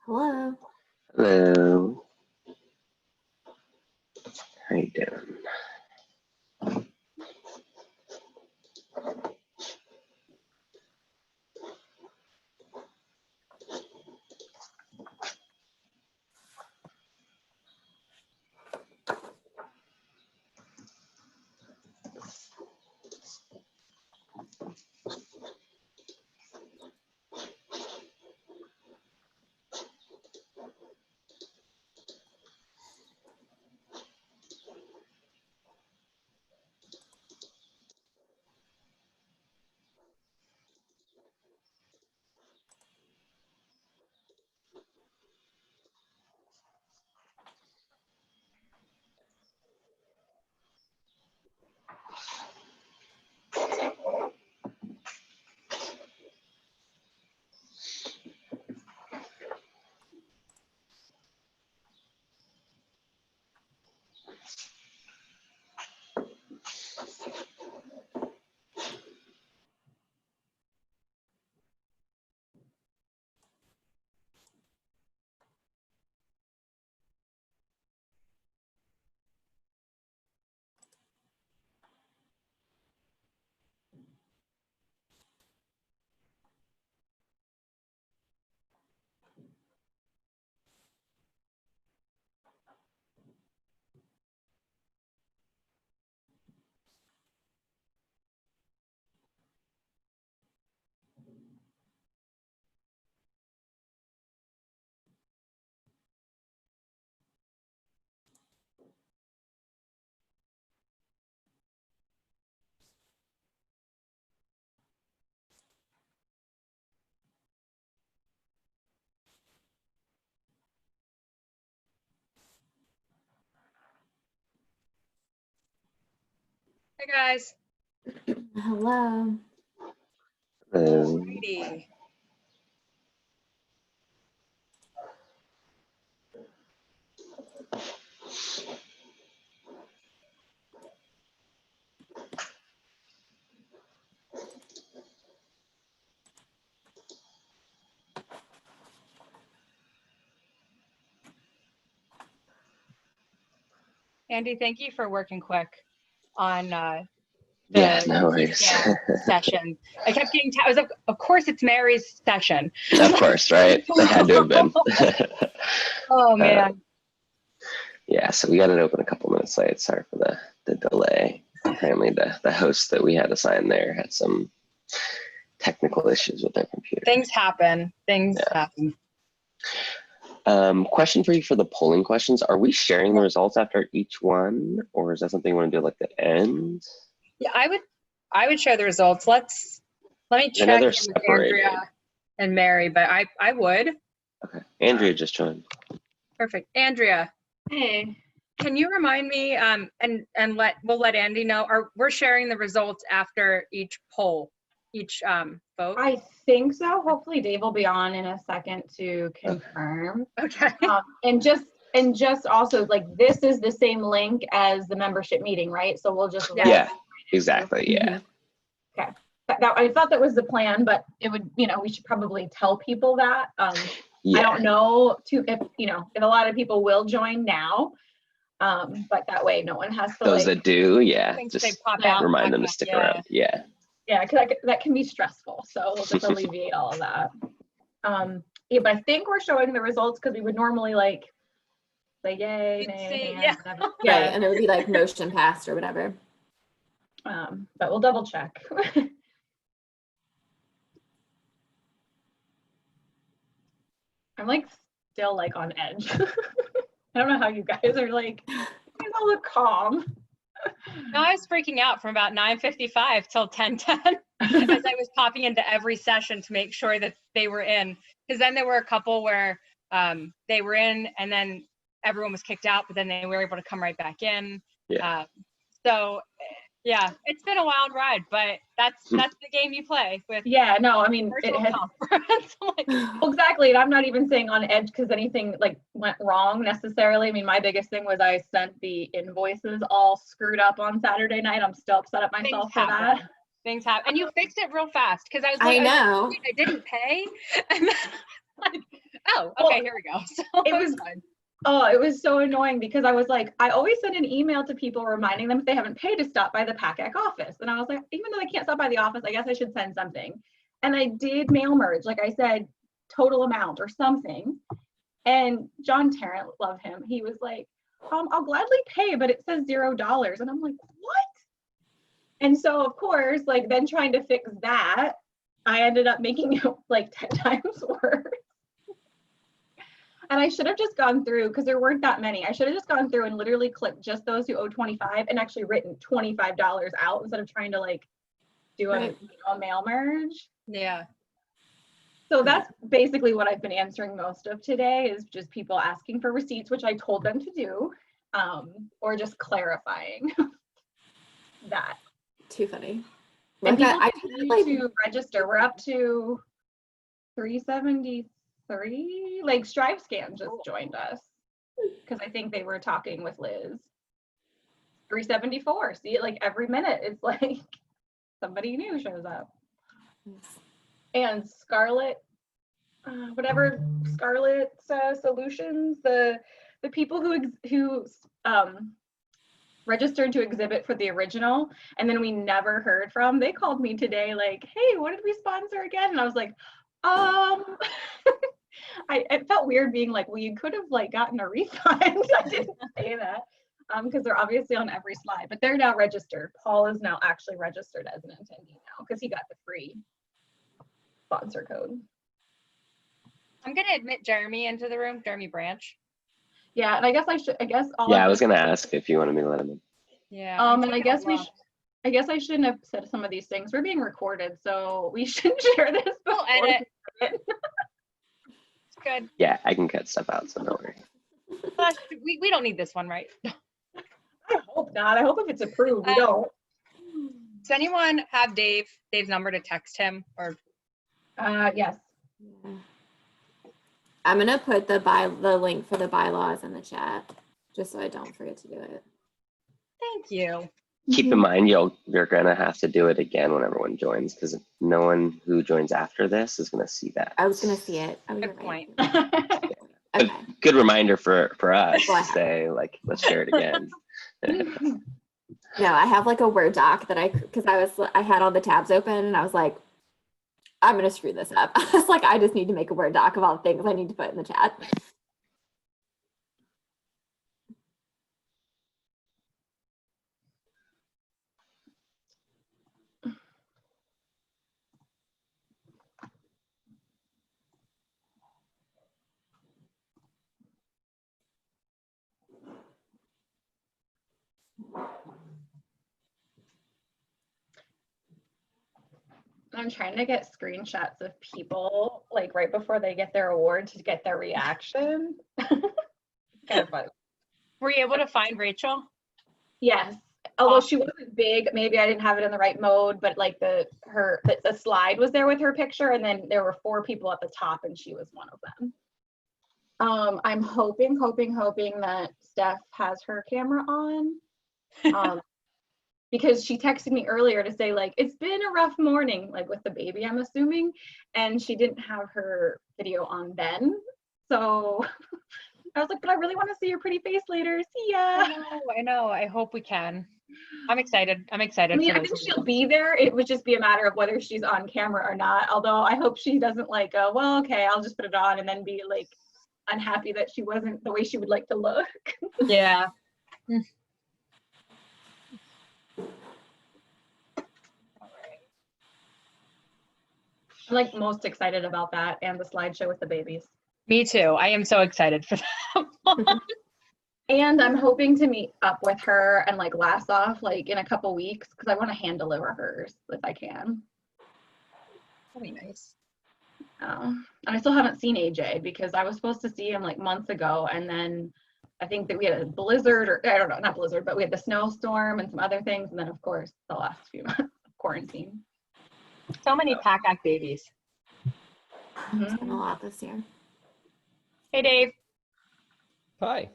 Hello. Hello. How you doing? Hey guys. Hello. Hello. Alrighty. Andy, thank you for working quick on the No worries. session. I kept getting, I was like, of course it's Mary's session. Of course, right? They had to have been. Oh man. Yeah, so we got it open a couple minutes late. Sorry for the delay. Apparently the host that we had assigned there had some technical issues with their computer. Things happen. Happen. Question for you for the polling questions. Are we sharing the results after each one, or is that something you want to do like the end? Yeah, I would share the results. Let me check in with Andrea and Mary, but I would. Okay. Andrea just joined. Perfect. Andrea. Hey. Can you remind me and we'll let Andy know, we're sharing the results after each poll, each vote? I think so. Hopefully Dave will be on in a second to confirm. Okay. And just also, like, this is the same link as the membership meeting, right? So we'll just yeah, exactly. Yeah. Okay. I thought that was the plan, but it would, we should probably tell people that. Yeah. I don't know if a lot of people will join now, but that way no one has to. Those that do, yeah, just remind them to stick around. Yeah. Yeah, because that can be stressful. So we'll just alleviate all of that. Yeah, but I think we're showing the results because we would normally like say yay, nay, yeah. whatever. Yeah, right, and it would be like motion passed or whatever. But we'll double check. I'm like still like on edge. I don't know how you guys are like, you guys all look calm. No, I was freaking out from about 9:55 till 10:10 as I was popping into every session to make sure that they were in. Because then there were a couple where they were in and then everyone was kicked out, but then they were able to come right back in. Yeah. So yeah, it's been a wild ride, but that's the game you play with. Yeah, no, I mean, it had, well, exactly. And I'm not even saying on edge because anything like went wrong necessarily. I mean, my biggest thing was I sent the invoices all screwed up on Saturday night. I'm still upset at myself for that. Things happen. And you fixed it real fast because I was like, I know. I didn't pay. And then, like, Oh, Well, okay, here we go. So it was fine. Oh, it was so annoying because I was like, I always send an email to people reminding them if they haven't paid to stop by the PACAC office. And I was like, even though I can't stop by the office, I guess I should send something. And I did mail merge, like I said, total amount or something. And John Tarrant, love him. He was like, I'll gladly pay, but it says $0. And I'm like, what? And so of course, like then trying to fix that, I ended up making it like 10 times worse. And I should have just gone through, because there weren't that many. I should have just gone through and literally clicked just those who owe 25 and actually written $25 out instead of trying to like do a mail merge. Yeah. So that's basically what I've been answering most of today is just people asking for receipts, which I told them to do, or just clarifying that. Too funny. And Like, people I continue to register. We're up to 373. Like Stripe Scan just joined us because I think they were talking with Liz. 374. See, like every minute, it's like somebody new shows up. And Scarlet, whatever Scarlet Solutions, the people who registered to exhibit for the original, and then we never heard from. They called me today, like, "Hey, what did we sponsor again?" And I was like, it felt weird being like, "Well, you could have like gotten a refund." I didn't say that because they're obviously on every slide, but they're now registered. Paul is now actually registered as an attendee now because he got the free sponsor code. I'm gonna admit Jeremy into the room, Jeremy Branch. Yeah, and I guess all. Yeah, I was gonna ask if you wanted me to let him in. Yeah. And I guess I guess I shouldn't have said some of these things. We're being recorded, so we shouldn't share this. We'll edit. It's good. Yeah, I can cut stuff out, so don't worry. Plus, we don't need this one, right? I hope not. I hope if it's approved, we don't. Does anyone have Dave's number to text him or? Yes. Yeah. I'm gonna put the link for the bylaws in the chat, just so I don't forget to do it. Thank you. Keep in mind, you're gonna have to do it again when everyone joins, because no one who joins after this is gonna see that. I was gonna see it. Oh, Good you're right. point. Okay. Good reminder for us Well, to say, like, let's share it again. No, I have like a Word doc that I had all the tabs open and I was like, I'm gonna screw this up. I was like, I just need to make a Word doc of all the things I need to put in the chat. I'm trying to get screenshots of people like right before they get their award to get their reaction. Kind of fun. Were you able to find Rachel? Yes. Although Awesome. she wasn't big, maybe I didn't have it in the right mode, but like the slide was there with her picture, and then there were 4 people at the top, and she was one of them. I'm hoping that Steph has her camera on, because she texted me earlier to say like it's been a rough morning, like with the baby, I'm assuming, and she didn't have her video on then, so. I was like, but I really want to see your pretty face later. See ya. I know. I hope we can. I'm excited. I mean, I think she'll be there. It would just be a matter of whether she's on camera or not. Although I hope she doesn't like go, well, okay, I'll just put it on and then be like unhappy that she wasn't the way she would like to look. Yeah. I'm like most excited about that and the slideshow with the babies. Me too. I am so excited for that one. And I'm hoping to meet up with her and like last off like in a couple weeks because I want to hand deliver hers if I can. That'd be nice. And I still haven't seen AJ because I was supposed to see him like months ago, and then I think that we had a blizzard, or I don't know, not blizzard, but we had the snowstorm and some other things, and then of course the last few months of quarantine. So many PACAC babies. It's been a lot this year. Hey, Dave. Hi.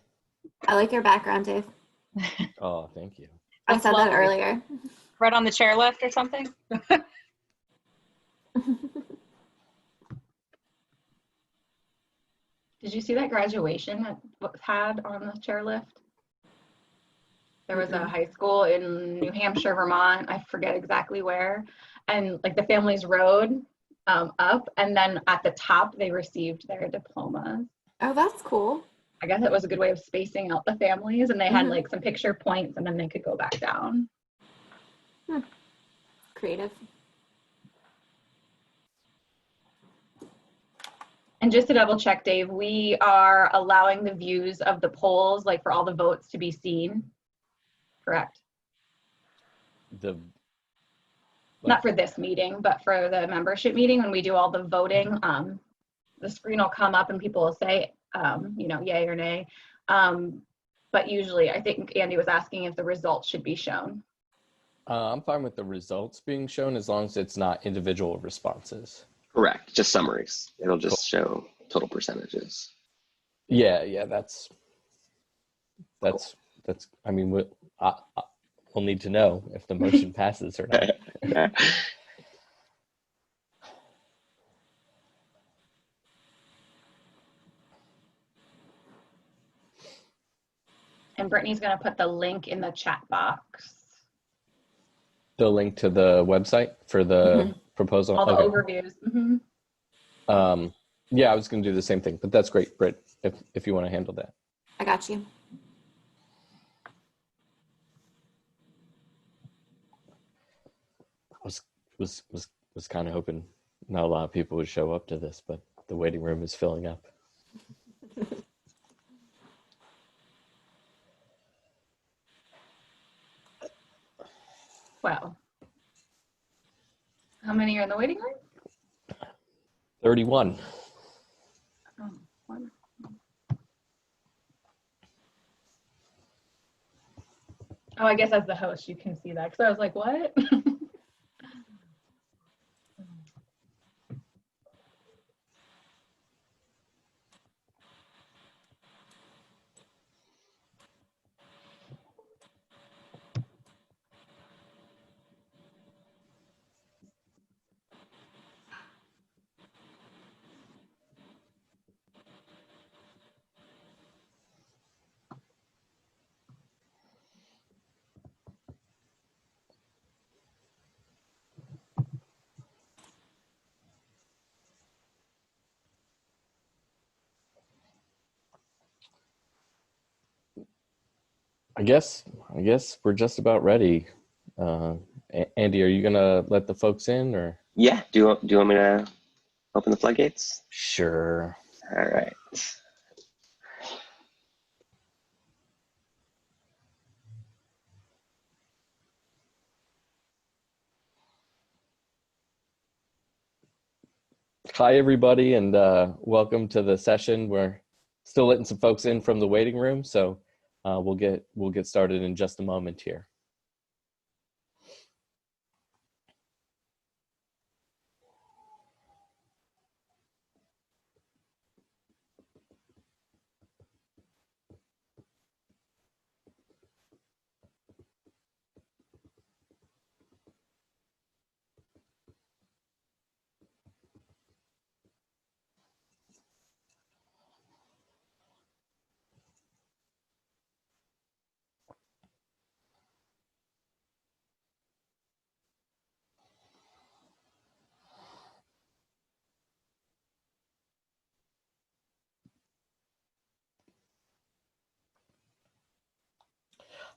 I like your background, Dave. Oh, thank you. I That's said that lovely. earlier. Right on the chairlift or something? Did you see that graduation that was had on the chairlift? There was a high school in New Hampshire, Vermont. I forget exactly where. And like the families rode up, and then at the top they received their diplomas. Oh, that's cool. I guess it was a good way of spacing out the families, and they had like some picture points, and then they could go back down. Creative. And just to double check, Dave, we are allowing the views of the polls, like for all the votes, to be seen, correct? Not for this meeting, but for the membership meeting, when we do all the voting, the screen will come up and people will say, yay or nay. But usually, I think Andy was asking if the results should be shown. I'm fine with the results being shown as long as it's not individual responses. Correct. Just summaries. It'll just show total percentages. Yeah, that's. I mean, we'll need to know if the motion passes or not. And Brittany's going to put the link in the chat box. The link to the website for the proposal. All the overviews. Yeah, I was going to do the same thing, but that's great, Britt, if you want to handle that. I got you. Was kind of hoping not a lot of people would show up to this, but the waiting room is filling up. Wow. How many are in the waiting room? 31. Oh, wonderful. Oh, I guess as the host, you can see that. Because I was like, what? I guess we're just about ready. Andy, are you gonna let the folks in, or? Yeah. Do you want me to open the floodgates? Sure. All right. Hi, everybody, and welcome to the session. We're still letting some folks in from the waiting room, so we'll get started in just a moment here.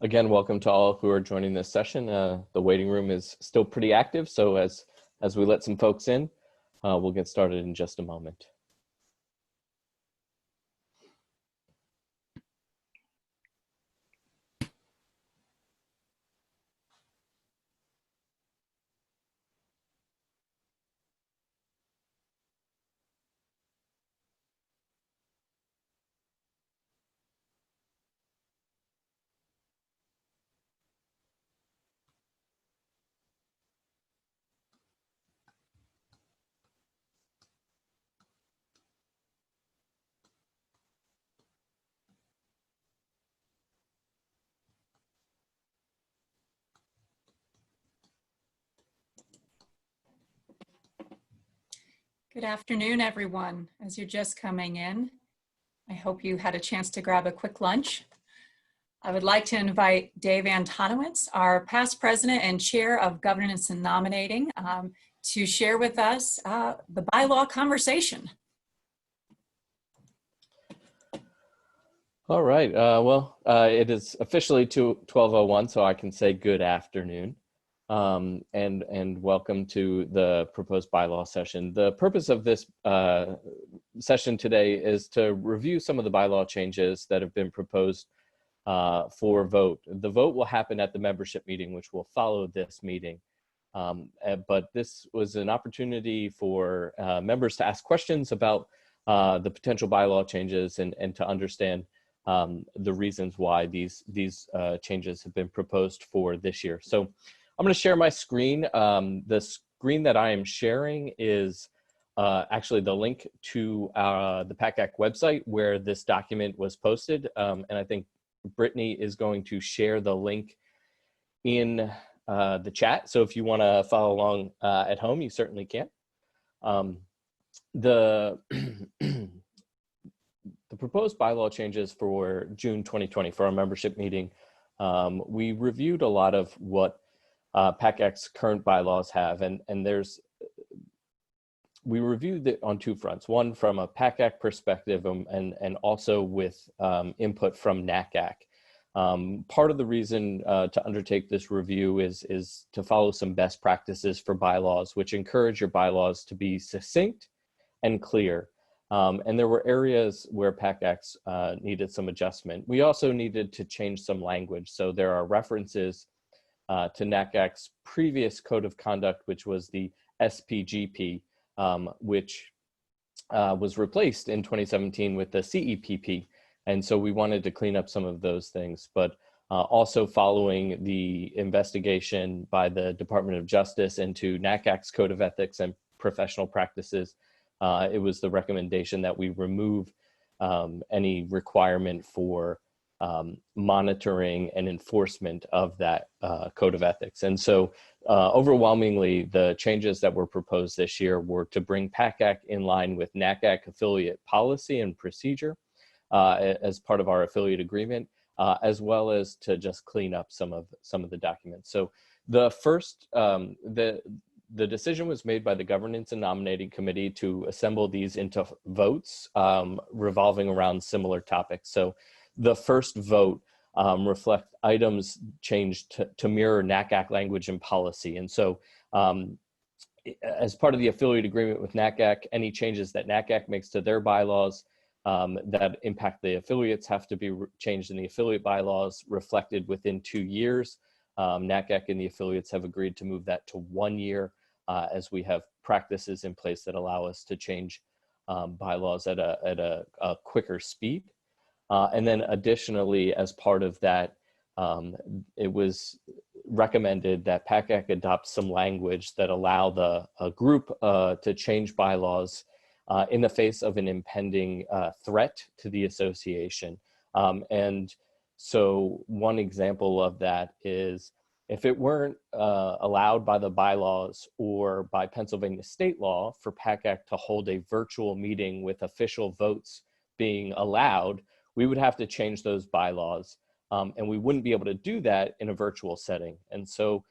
Again, welcome to all who are joining this session. The waiting room is still pretty active, so as we let some folks in, we'll get started in just a moment. Good afternoon, everyone. As you're just coming in, I hope you had a chance to grab a quick lunch. I would like to invite Dave Antonowitz, our past president and chair of governance and nominating, to share with us the bylaw conversation. All right. It is officially 12:01, so I can say good afternoon. And welcome to the proposed bylaw session. The purpose of this session today is to review some of the bylaw changes that have been proposed for vote. The vote will happen at the membership meeting, which will follow this meeting. But this was an opportunity for members to ask questions about the potential bylaw changes and to understand the reasons why these changes have been proposed for this year. So I'm going to share my screen. The screen that I am sharing is actually the link to the PACAC website where this document was posted. And I think Brittany is going to share the link in the chat. So if you want to follow along at home, you certainly can. The proposed bylaw changes for June 2020 for our membership meeting, we reviewed a lot of what PACAC's current bylaws have, and we reviewed it on two fronts, one from a PACAC perspective and also with input from NACAC. Part of the reason to undertake this review is to follow some best practices for bylaws, which encourage your bylaws to be succinct and clear. And there were areas where PACACs needed some adjustment. We also needed to change some language. So there are references to NACAC's previous code of conduct, which was the SPGP, which was replaced in 2017 with the CEPP. And so we wanted to clean up some of those things, but also following the investigation by the Department of Justice into NACAC's code of ethics and professional practices, it was the recommendation that we remove any requirement for monitoring and enforcement of that code of ethics. And so overwhelmingly, the changes that were proposed this year were to bring PACAC in line with NACAC affiliate policy and procedure as part of our affiliate agreement, as well as to just clean up some of the documents. So the first, the decision was made by the Governance and Nominating Committee to assemble these into votes revolving around similar topics. So the first vote reflect items changed to mirror NACAC language and policy. And so as part of the affiliate agreement with NACAC, any changes that NACAC makes to their bylaws that impact the affiliates have to be changed in the affiliate bylaws reflected within 2 years. NACAC and the affiliates have agreed to move that to 1 year as we have practices in place that allow us to change bylaws at a quicker speed. And then additionally, as part of that, it was recommended that PACAC adopt some language that allow a group to change bylaws in the face of an impending threat to the association. And so one example of that is if it weren't allowed by the bylaws or by Pennsylvania state law for PACAC to hold a virtual meeting with official votes being allowed, we would have to change those bylaws. And we wouldn't be able to do that in a virtual setting. And so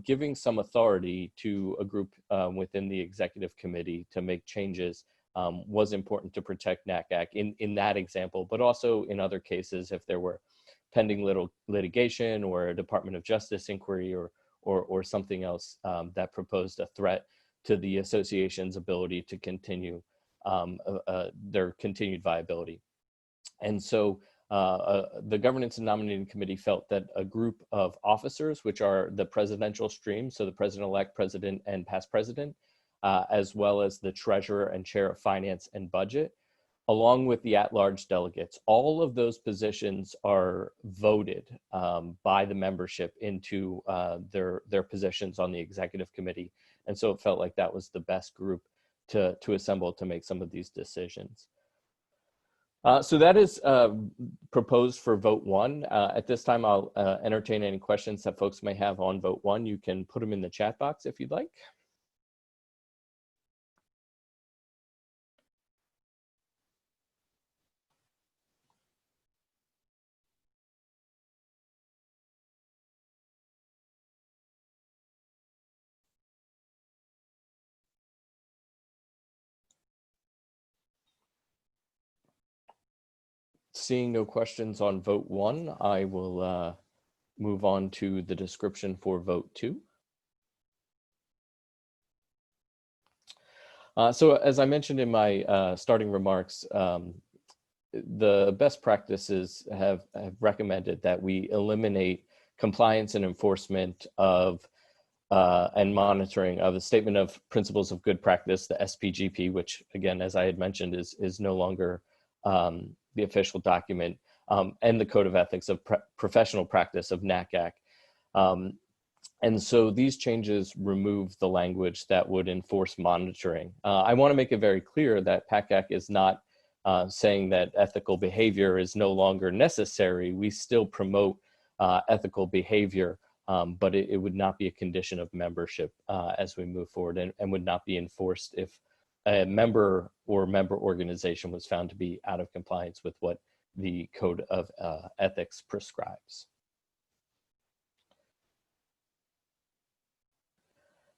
giving some authority to a group within the executive committee to make changes was important to protect NACAC in that example, but also in other cases if there were pending litigation or a Department of Justice inquiry or something else that proposed a threat to the association's ability to continue their continued viability. And so the Governance and Nominating Committee felt that a group of officers, which are the presidential stream, so the president-elect, president, and past president, as well as the treasurer and chair of finance and budget, along with the at-large delegates, all of those positions are voted by the membership into their positions on the executive committee. And so it felt like that was the best group to assemble to make some of these decisions. So that is proposed for vote one. At this time, I'll entertain any questions that folks may have on vote one. You can put them in the chat box if you'd like. Seeing no questions on vote 1, I will move on to the description for vote 2. So as I mentioned in my starting remarks, the best practices have recommended that we eliminate compliance and enforcement of and monitoring of the Statement of Principles of Good Practice, the SPGP, which again, as I had mentioned, is no longer the official document, and the Code of Ethics of Professional Practice of NACAC. And so these changes remove the language that would enforce monitoring. I want to make it very clear that PACAC is not saying that ethical behavior is no longer necessary. We still promote ethical behavior, but it would not be a condition of membership as we move forward, and would not be enforced if a member or member organization was found to be out of compliance with what the Code of Ethics prescribes.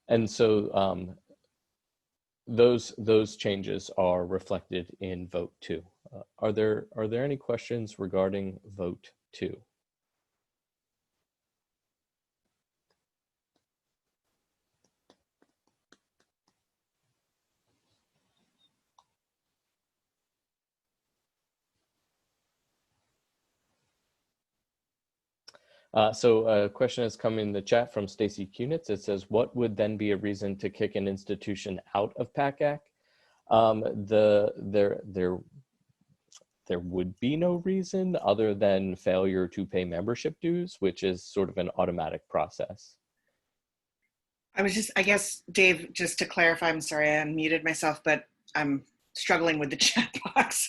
And so those changes are reflected in vote 2. Are there any questions regarding vote 2? So a question has come in the chat from Stacy Kunitz. It says, what would then be a reason to kick an institution out of PACAC? There would be no reason other than failure to pay membership dues, which is sort of an automatic process. I guess, Dave, just to clarify, I'm sorry, I unmuted myself, but I'm struggling with the chat box.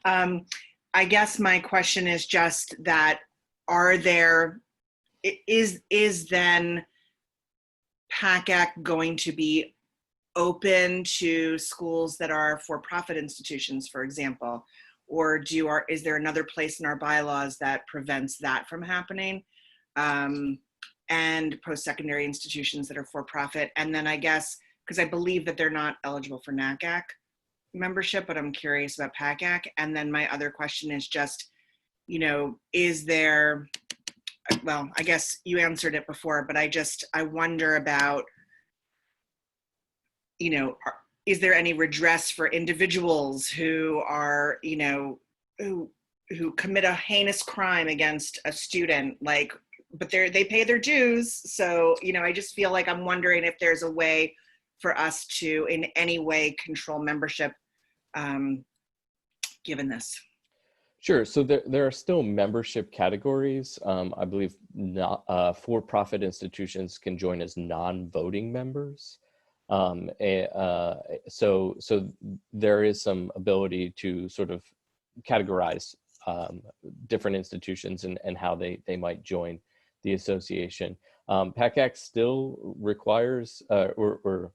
I guess my question is just that, is then PACAC going to be open to schools that are for-profit institutions, for example? Or is there another place in our bylaws that prevents that from happening? And post-secondary institutions that are for-profit? And then I guess, because I believe that they're not eligible for NACAC membership, but I'm curious about PACAC. And then my other question is just, is there, well, I guess you answered it before, but I wonder about, is there any redress for individuals who are, who commit a heinous crime against a student, but they pay their dues. So, I just feel like I'm wondering if there's a way for us to in any way control membership given this. Sure. So there are still membership categories. I believe for-profit institutions can join as non-voting members. So there is some ability to sort of categorize different institutions and how they might join the association. PACAC still requires or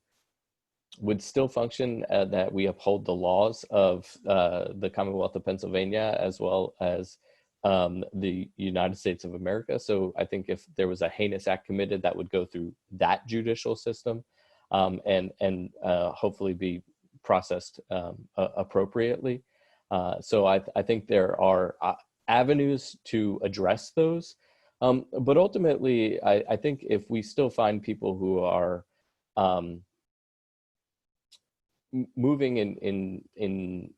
would still function that we uphold the laws of the Commonwealth of Pennsylvania as well as the United States of America. So I think if there was a heinous act committed, that would go through that judicial system and hopefully be processed appropriately. So I think there are avenues to address those. But ultimately, I think if we still find people who are moving in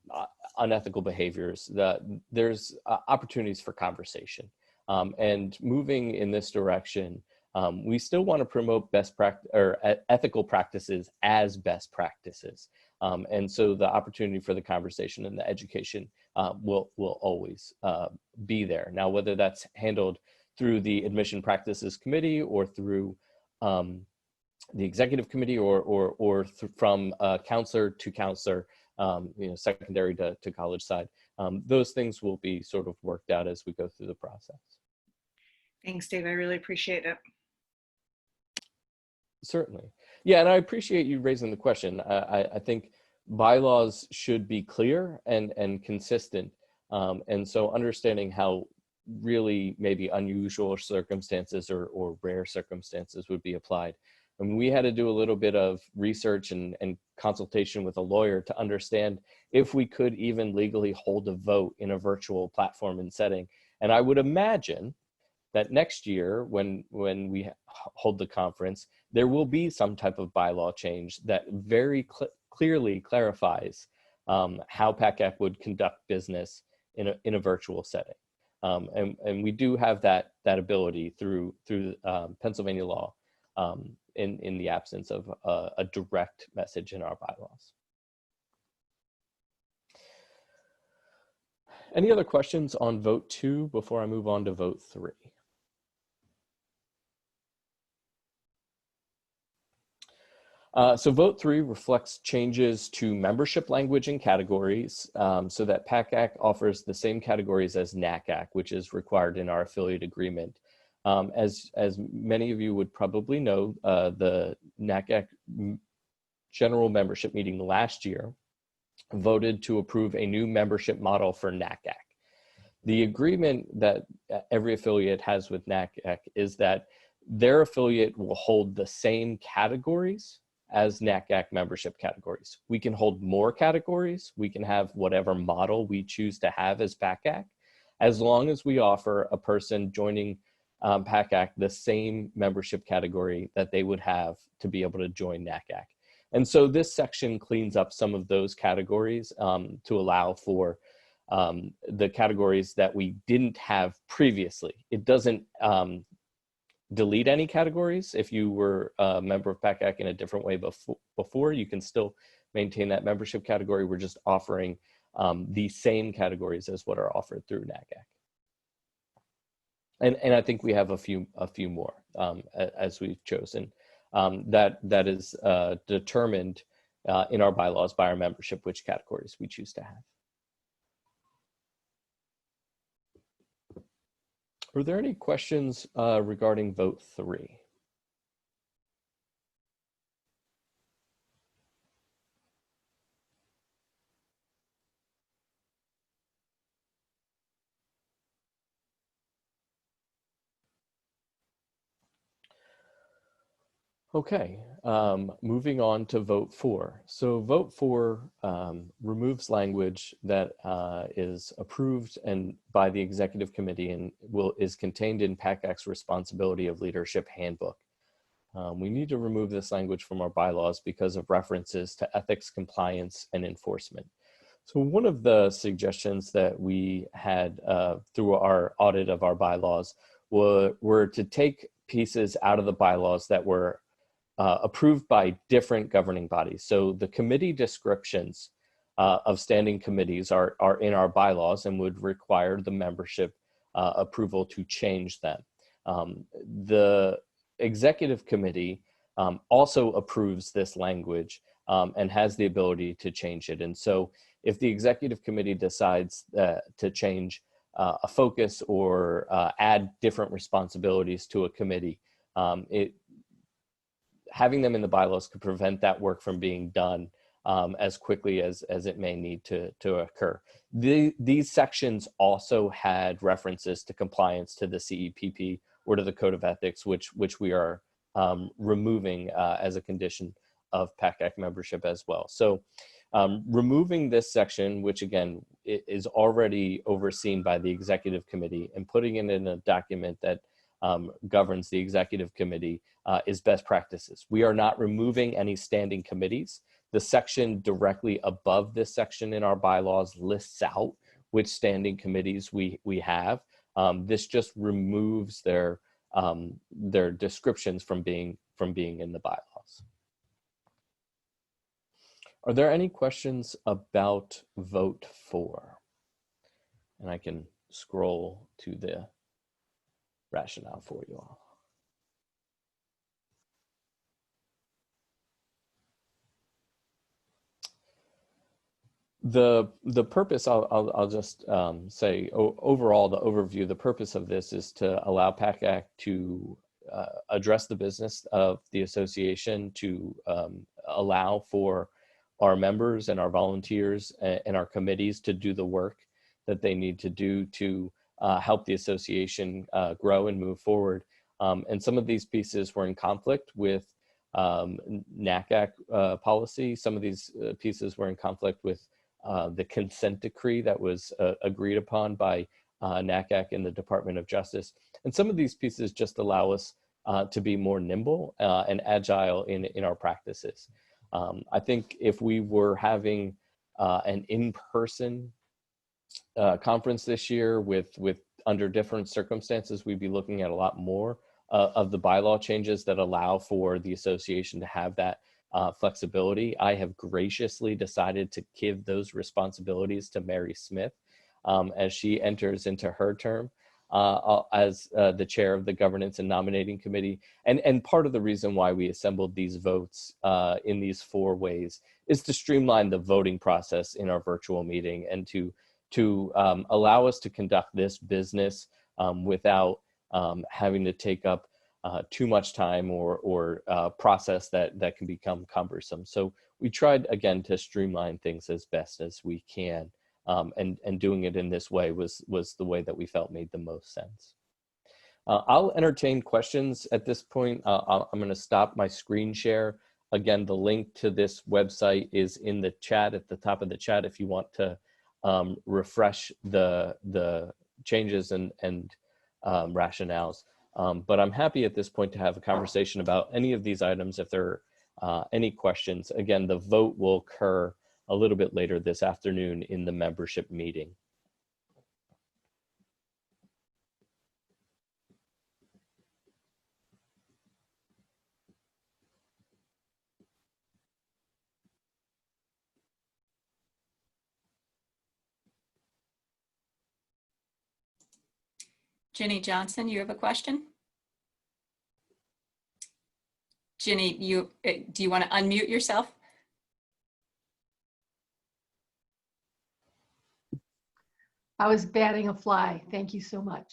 unethical behaviors, that there's opportunities for conversation, and moving in this direction. We still want to promote best practice or ethical practices as best practices, and so the opportunity for the conversation and the education will always be there. Now, whether that's handled through the Admission Practices Committee or through the executive committee or from counselor to counselor, secondary to college side. Those things will be sort of worked out as we go through the process. Thanks, Dave. I really appreciate it. Certainly. Yeah, and I appreciate you raising the question. I think bylaws should be clear and consistent. And so understanding how really maybe unusual circumstances or rare circumstances would be applied And we had to do a little bit of research and consultation with a lawyer to understand if we could even legally hold a vote in a virtual platform and setting. And I would imagine that next year, when we hold the conference, there will be some type of bylaw change that very clearly clarifies how PACAC would conduct business in a virtual setting. And we do have that ability through Pennsylvania law in the absence of a direct message in our bylaws. Any other questions on vote 2 before I move on to vote 3? So vote 3 reflects changes to membership language and categories so that PACAC offers the same categories as NACAC, which is required in our affiliate agreement. As many of you would probably know, the NACAC general membership meeting last year voted to approve a new membership model for NACAC. The agreement that every affiliate has with NACAC is that their affiliate will hold the same categories as NACAC membership categories. We can hold more categories. We can have whatever model we choose to have as PACAC, as long as we offer a person joining PACAC the same membership category that they would have to be able to join NACAC. And so this section cleans up some of those categories to allow for the categories that we didn't have previously. It doesn't delete any categories. If you were a member of PACAC in a different way before, you can still maintain that membership category. We're just offering the same categories as what are offered through NACAC. And I think we have a few more as we've chosen. That is determined in our bylaws by our membership, which categories we choose to have. Are there any questions regarding vote 3? Okay, moving on to vote 4. So vote 4 removes language that is approved and by the executive committee and is contained in PACAC's responsibility of leadership handbook. We need to remove this language from our bylaws because of references to ethics, compliance, and enforcement. So one of the suggestions that we had through our audit of our bylaws were to take pieces out of the bylaws that were approved by different governing bodies. So the committee descriptions of standing committees are in our bylaws and would require the membership approval to change them. The executive committee also approves this language and has the ability to change it. And so if the executive committee decides to change a focus or add different responsibilities to a committee, having them in the bylaws could prevent that work from being done as quickly as it may need to occur. These sections also had references to compliance to the CEPP or to the Code of Ethics, which we are removing as a condition of PACAC membership as well. So removing this section, which again is already overseen by the executive committee, and putting it in a document that governs the executive committee is best practices. We are not removing any standing committees. The section directly above this section in our bylaws lists out which standing committees we have. This just removes their descriptions from being in the bylaws. Are there any questions about vote 4? And I can scroll to the rationale for you all. The purpose, I'll just say overall, the overview, the purpose of this is to allow PACAC to address the business of the association, to allow for our members and our volunteers and our committees to do the work that they need to do to help the association grow and move forward. And some of these pieces were in conflict with NACAC policy. Some of these pieces were in conflict with the consent decree that was agreed upon by NACAC and the Department of Justice. And some of these pieces just allow us to be more nimble and agile in our practices. I think if we were having an in-person conference this year with under different circumstances, we'd be looking at a lot more of the bylaw changes that allow for the association to have that flexibility. I have graciously decided to give those responsibilities to Mary Smith as she enters into her term as the chair of the Governance and Nominating Committee. And part of the reason why we assembled these votes in these 4 ways is to streamline the voting process in our virtual meeting and to allow us to conduct this business without having to take up too much time or process that can become cumbersome. So we tried, again, to streamline things as best as we can. And doing it in this way was the way that we felt made the most sense. I'll entertain questions at this point. I'm going to stop my screen share. Again, the link to this website is in the chat at the top of the chat if you want to refresh the changes and rationales. But I'm happy at this point to have a conversation about any of these items if there are any questions. Again, the vote will occur a little bit later this afternoon in the membership meeting. Ginny Johnson, you have a question? Ginny, do you want to unmute yourself? I was batting a fly. Thank you so much.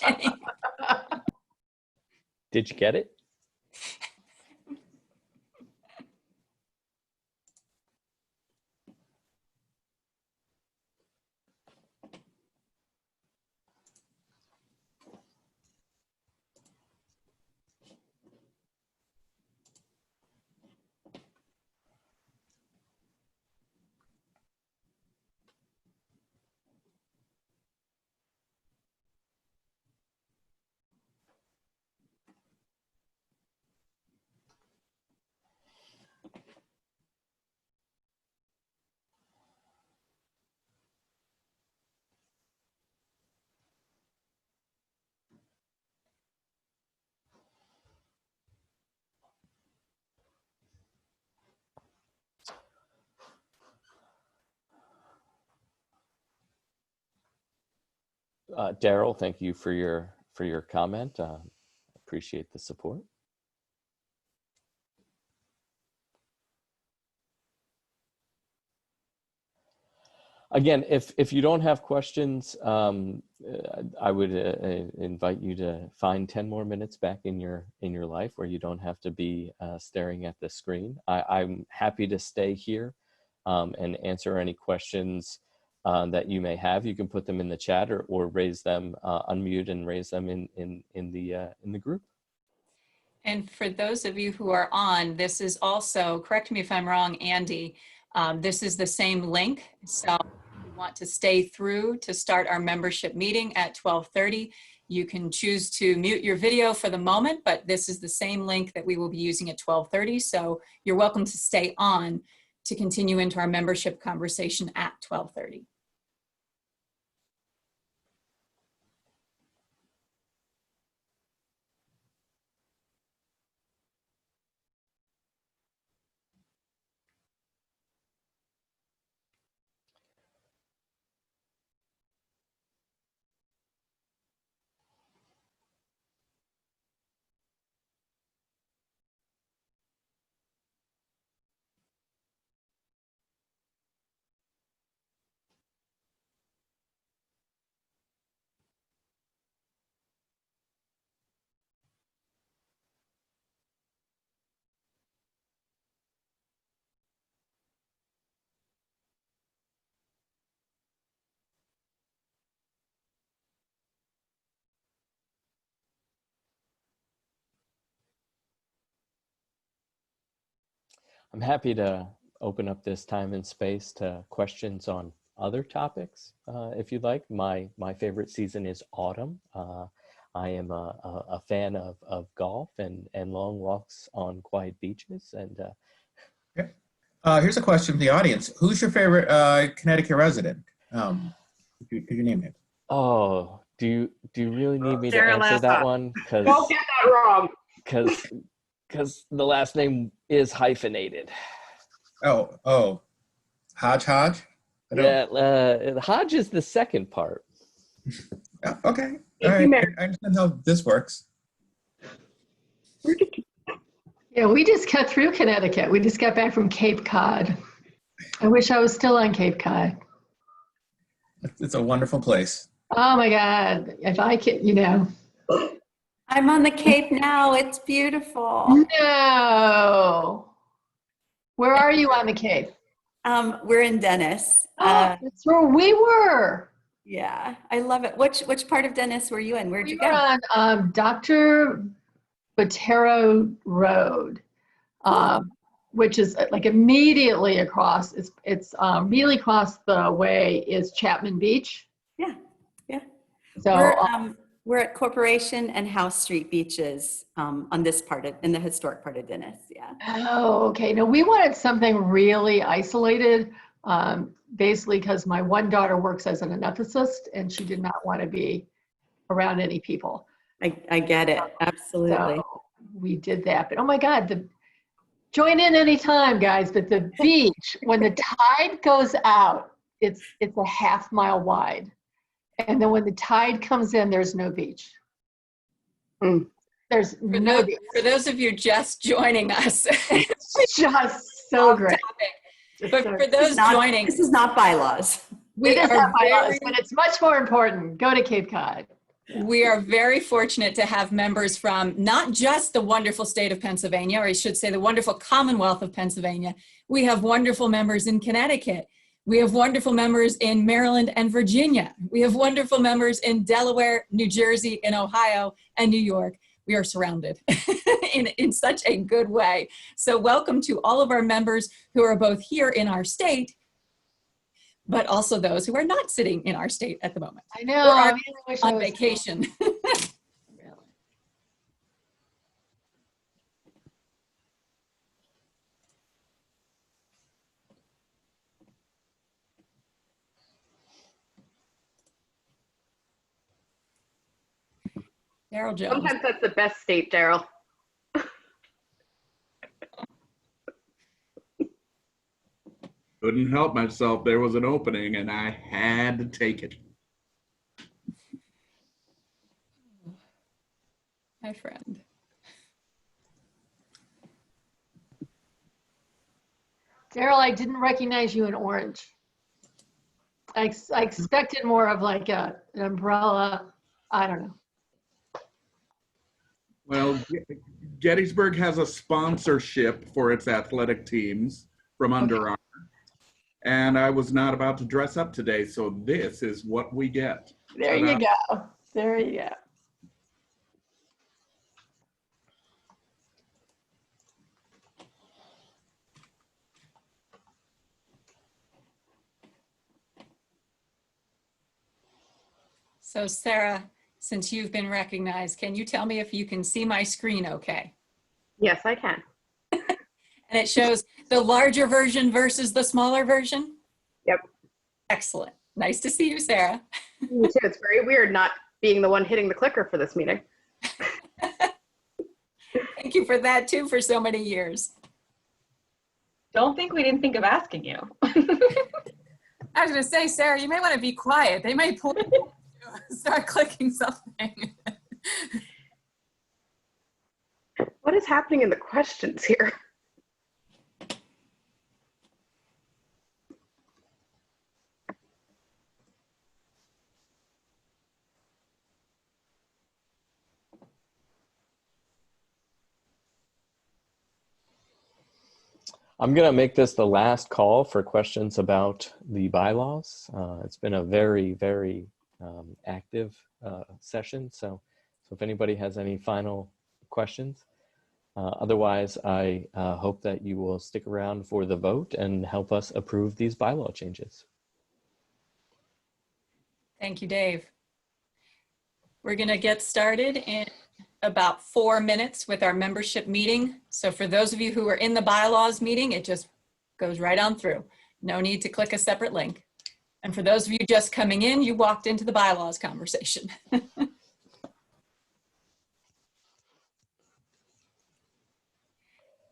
Jenny. Did you get it? Daryl, thank you for your comment. Appreciate the support. Again, if you don't have questions, I would invite you to find 10 more minutes back in your life where you don't have to be staring at the screen. I'm happy to stay here and answer any questions that you may have. You can put them in the chat or raise them, unmute and raise them in the group. And for those of you who are on, this is also, correct me if I'm wrong, Andy, this is the same link. So if you want to stay through to start our membership meeting at 12:30, you can choose to mute your video for the moment, but this is the same link that we will be using at 12:30. So you're welcome to stay on to continue into our membership conversation at 12:30. I'm happy to open up this time and space to questions on other topics, if you'd like. My favorite season is autumn. I am a fan of golf and long walks on quiet beaches. And Okay. Here's a question from the audience. Who's your favorite Connecticut resident? Could you name it? oh, do you really need me to Sarah answer that Lassa. one? Don't get that wrong. Because the last name is hyphenated. Oh, Hodge. I don't- Yeah, Hodge is the second part. Oh, okay. Thank you, All right. Mary. I understand how this works. Yeah, we just cut through Connecticut. We just got back from Cape Cod. I wish I was still on Cape Cod. It's a wonderful place. Oh my God. If I could, I'm on the Cape now. It's beautiful. No. Where are you on the Cape? We're in Dennis. That's where we were. Yeah, I love it. Which part of Dennis were you in? Where'd We you were go? on Dr. Botero Road, which is like immediately across. It's immediately across the way is Chapman Beach. Yeah. So We're at Corporation and House Street beaches on this part in the historic part of Dennis. Yeah. oh, okay. No, we wanted something really isolated, basically because my one daughter works as an anesthetist and she did not want to be around any people. I get it. Absolutely. So we did that. But oh my God, join in anytime, guys. But the beach, when the tide goes out, it's a half-mile wide. And then when the tide comes in, there's no beach. There's no beach. For those of you just joining us, It's just so great. Just but so for those joining, This is not bylaws. we just are have bylaws, very- but it's much more important. Go to Cape Cod. we are very fortunate to have members from not just the wonderful state of Pennsylvania, or I should say the wonderful Commonwealth of Pennsylvania. We have wonderful members in Connecticut. We have wonderful members in Maryland and Virginia. We have wonderful members in Delaware, New Jersey, in Ohio, and New York. We are surrounded in such a good way. So welcome to all of our members who are both here in our state, but also those who are not sitting in our state at the moment. I know. Or I are really wish I on was vacation. Daryl Jones. Sometimes that's the best state, Daryl. Couldn't help myself. There was an opening and I had to take it. My friend. Daryl, I didn't recognize you in orange. I expected more of like an umbrella. I don't know. Well, Gettysburg has a sponsorship for its athletic teams from Under Armour. And I was not about to dress up today, so this is what we get. There you go. There you go. So Sarah, since you've been recognized, can you tell me if you can see my screen okay? Yes, I can. And it shows the larger version versus the smaller version? Yep. Excellent. Nice to see you, Sarah. Me too. It's very weird not being the one hitting the clicker for this meeting. Thank you for that too for so many years. Don't think we didn't think of asking you. I was going to say, Sarah, you may want to be quiet. They may pull you to start clicking something. What is happening in the questions here? I'm going to make this the last call for questions about the bylaws. It's been a very, very active session. So if anybody has any final questions, Otherwise, I hope that you will stick around for the vote and help us approve these bylaw changes. Thank you, Dave. We're going to get started in about 4 minutes with our membership meeting. So for those of you who are in the bylaws meeting, it just goes right on through. No need to click a separate link. And for those of you just coming in, you walked into the bylaws conversation.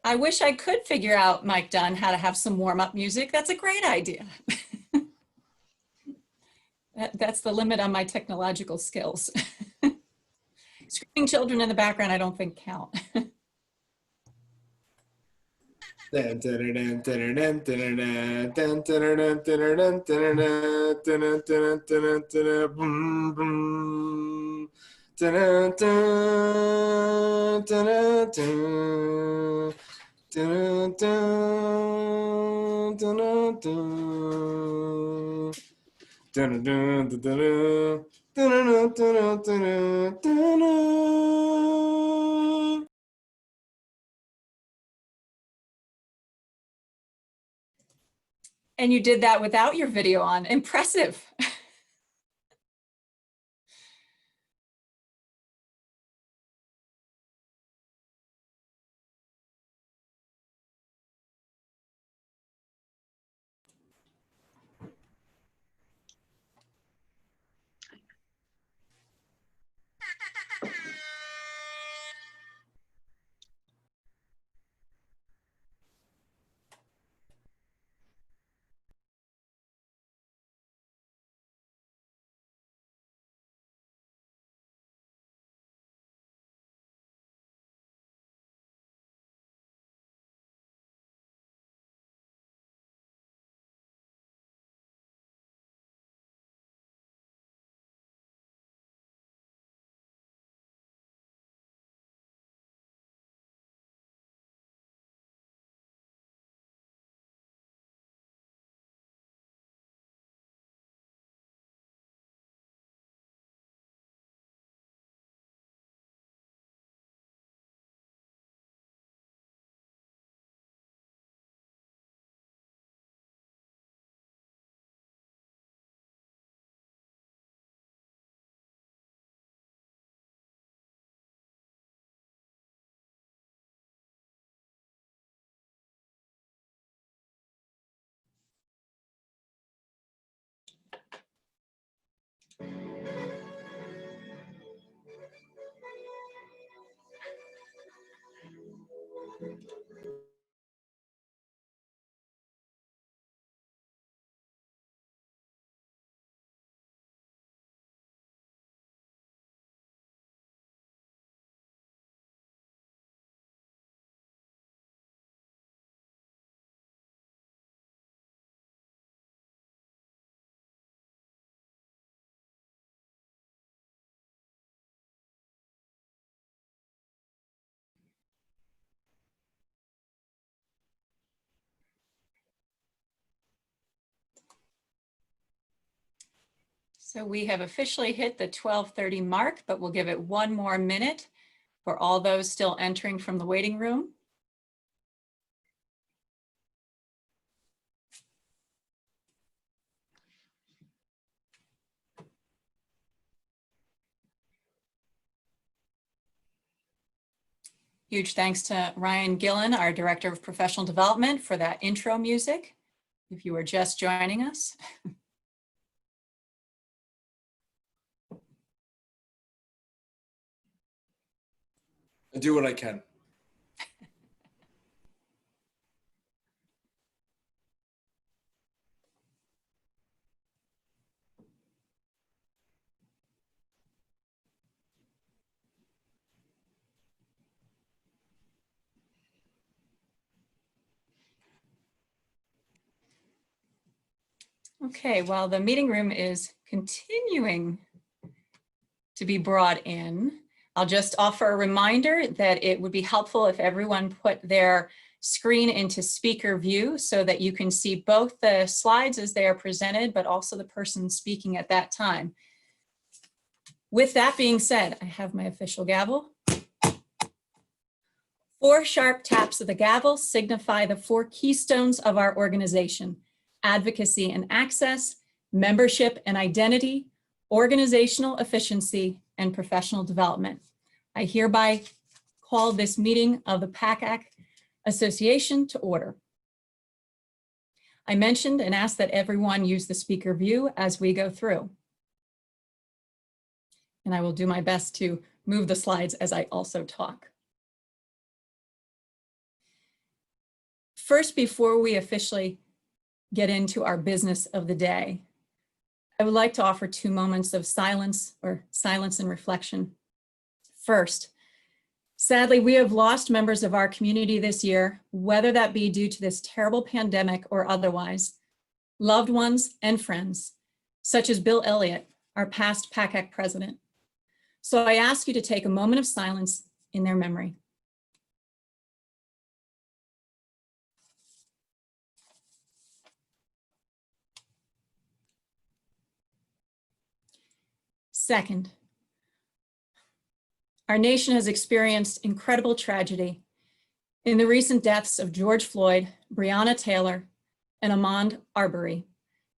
I wish I could figure out, Mike Dunn, how to have some warm-up music. That's a great idea. That's the limit on my technological skills. Screaming children in the background, I don't think count. And you did that without your video on. Impressive. So we have officially hit the 12:30 mark, but we'll give it 1 more minute for all those still entering from the waiting room. Huge thanks to Ryan Gillen, our Director of Professional Development, for that intro music, if you were just joining us. I do what I can. Okay, while the meeting room is continuing to be brought in, I'll just offer a reminder that it would be helpful if everyone put their screen into speaker view so that you can see both the slides as they are presented, but also the person speaking at that time. With that being said, I have my official gavel. 4 sharp taps of the gavel signify the 4 keystones of our organization: advocacy and access, membership and identity, organizational efficiency, and professional development. I hereby call this meeting of the PACAC Association to order. I mentioned and asked that everyone use the speaker view as we go through. And I will do my best to move the slides as I also talk. First, before we officially get into our business of the day, I would like to offer 2 moments of silence and reflection. First, sadly, we have lost members of our community this year, whether that be due to this terrible pandemic or otherwise, loved ones and friends, such as Bill Elliott, our past PACAC president. So I ask you to take a moment of silence in their memory. Second, our nation has experienced incredible tragedy in the recent deaths of George Floyd, Breonna Taylor, and Ahmaud Arbery,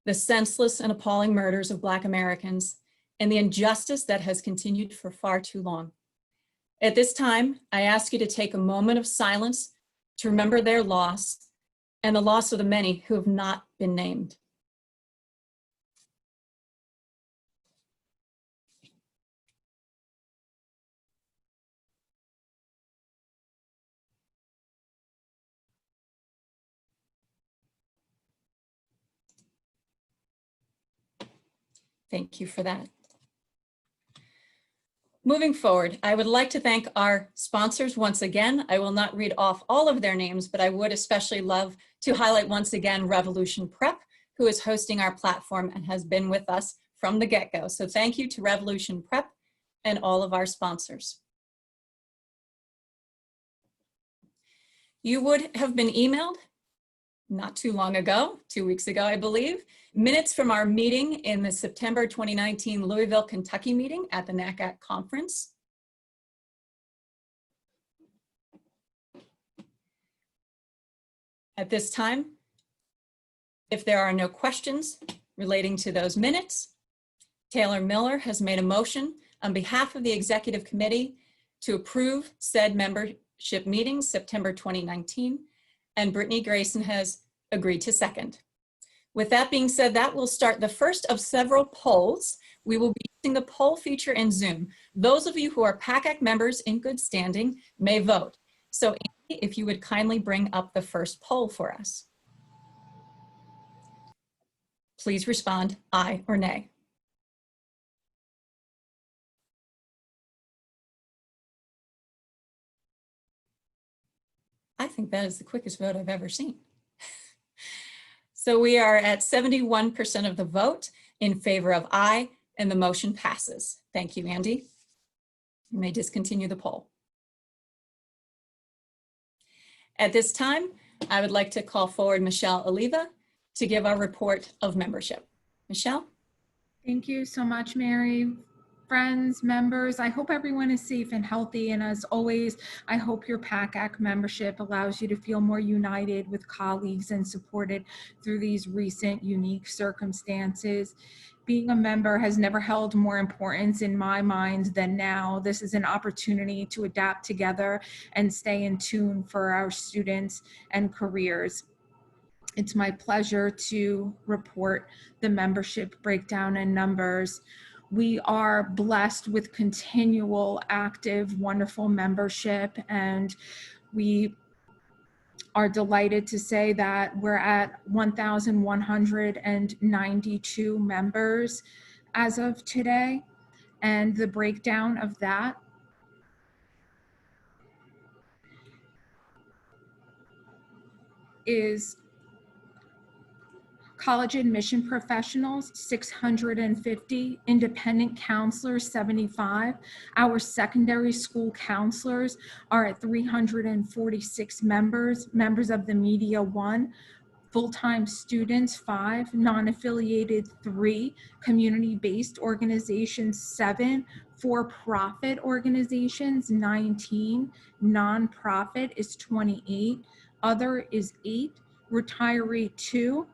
the senseless and appalling murders of Black Americans, and the injustice that has continued for far too long. At this time, I ask you to take a moment of silence to remember their loss and the loss of the many who have not been named. Thank you for that. Moving forward, I would like to thank our sponsors once again. I will not read off all of their names, but I would especially love to highlight once again Revolution Prep, who is hosting our platform and has been with us from the get-go. So thank you to Revolution Prep and all of our sponsors. You would have been emailed not too long ago, 2 weeks ago, I believe, minutes from our meeting in the September 2019 Louisville, Kentucky meeting at the NACAC conference. At this time, if there are no questions relating to those minutes, Taylor Miller has made a motion on behalf of the executive committee to approve said membership meetings September 2019, and Brittany Grayson has agreed to second. With that being said, that will start the first of several polls. We will be using the poll feature in Zoom. Those of you who are PACAC members in good standing may vote. So Andy, if you would kindly bring up the first poll for us. Please respond aye or nay. I think that is the quickest vote I've ever seen. So we are at 71% of the vote in favor of aye, and the motion passes. Thank you, Andy. You may discontinue the poll. At this time, I would like to call forward Michelle Oliva to give our report of membership. Michelle? Thank you so much, Mary. Friends, members, I hope everyone is safe and healthy. And as always, I hope your PACAC membership allows you to feel more united with colleagues and supported through these recent unique circumstances. Being a member has never held more importance in my mind than now. This is an opportunity to adapt together and stay in tune for our students and careers. It's my pleasure to report the membership breakdown and numbers. We are blessed with continual, active, wonderful membership, and we are delighted to say that we're at 1,192 members as of today, and the breakdown of that is college admission professionals, 650, independent counselors, 75. Our secondary school counselors are at 346 members of the Media One, full-time students 5, non-affiliated 3, community-based organizations 7, for-profit organizations 19, nonprofit is 28, other is 8, retiree 2,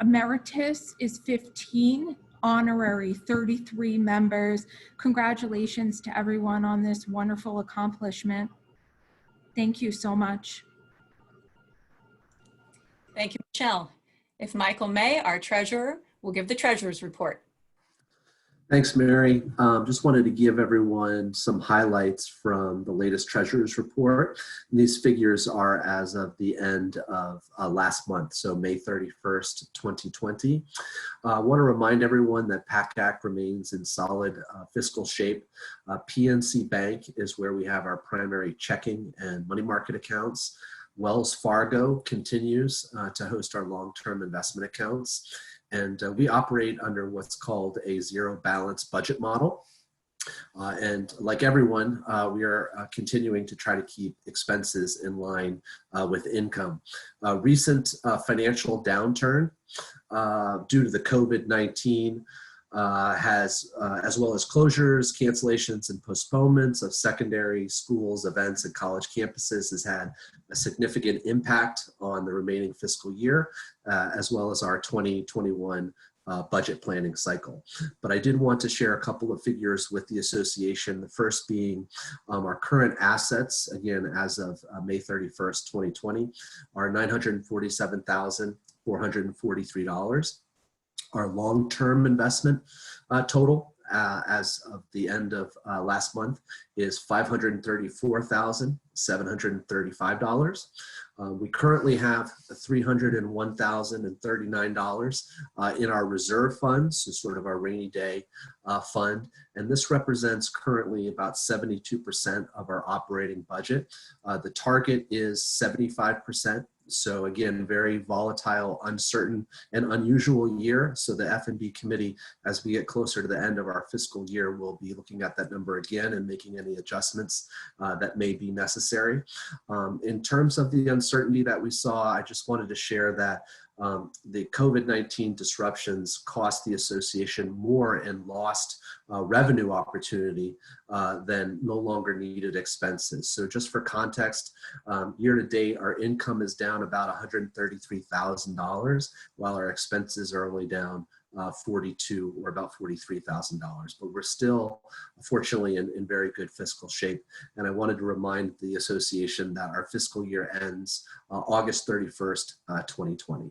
emeritus is 15, honorary 33 members. Congratulations to everyone on this wonderful accomplishment. Thank you so much. Thank you, Michelle. If Michael May, our treasurer, will give the treasurer's report. Thanks, Mary. Just wanted to give everyone some highlights from the latest treasurer's report. These figures are as of the end of last month, so May 31st, 2020. I want to remind everyone that PACAC remains in solid fiscal shape. PNC Bank is where we have our primary checking and money market accounts. Wells Fargo continues to host our long-term investment accounts. And we operate under what's called a zero balance budget model. And like everyone, we are continuing to try to keep expenses in line with income. Recent financial downturn due to the COVID-19 has, as well as closures, cancellations, and postponements of secondary schools, events, and college campuses, has had a significant impact on the remaining fiscal year, as well as our 2021 budget planning cycle. But I did want to share a couple of figures with the association. The first being our current assets, again, as of May 31st, 2020, are $947,443. Our long-term investment total as of the end of last month is $534,735. We currently have $301,039 in our reserve funds, so sort of our rainy day fund, and this represents currently about 72% of our operating budget. The target is 75%. So again, very volatile, uncertain, and unusual year. So the F&B committee, as we get closer to the end of our fiscal year, will be looking at that number again and making any adjustments that may be necessary. In terms of the uncertainty that we saw, I just wanted to share that the COVID-19 disruptions cost the association more in lost revenue opportunity than no longer needed expenses. So just for context, year to date, our income is down about $133,000, while our expenses are only down about $43,000. But we're still, fortunately, in very good fiscal shape. And I wanted to remind the association that our fiscal year ends August 31st, 2020.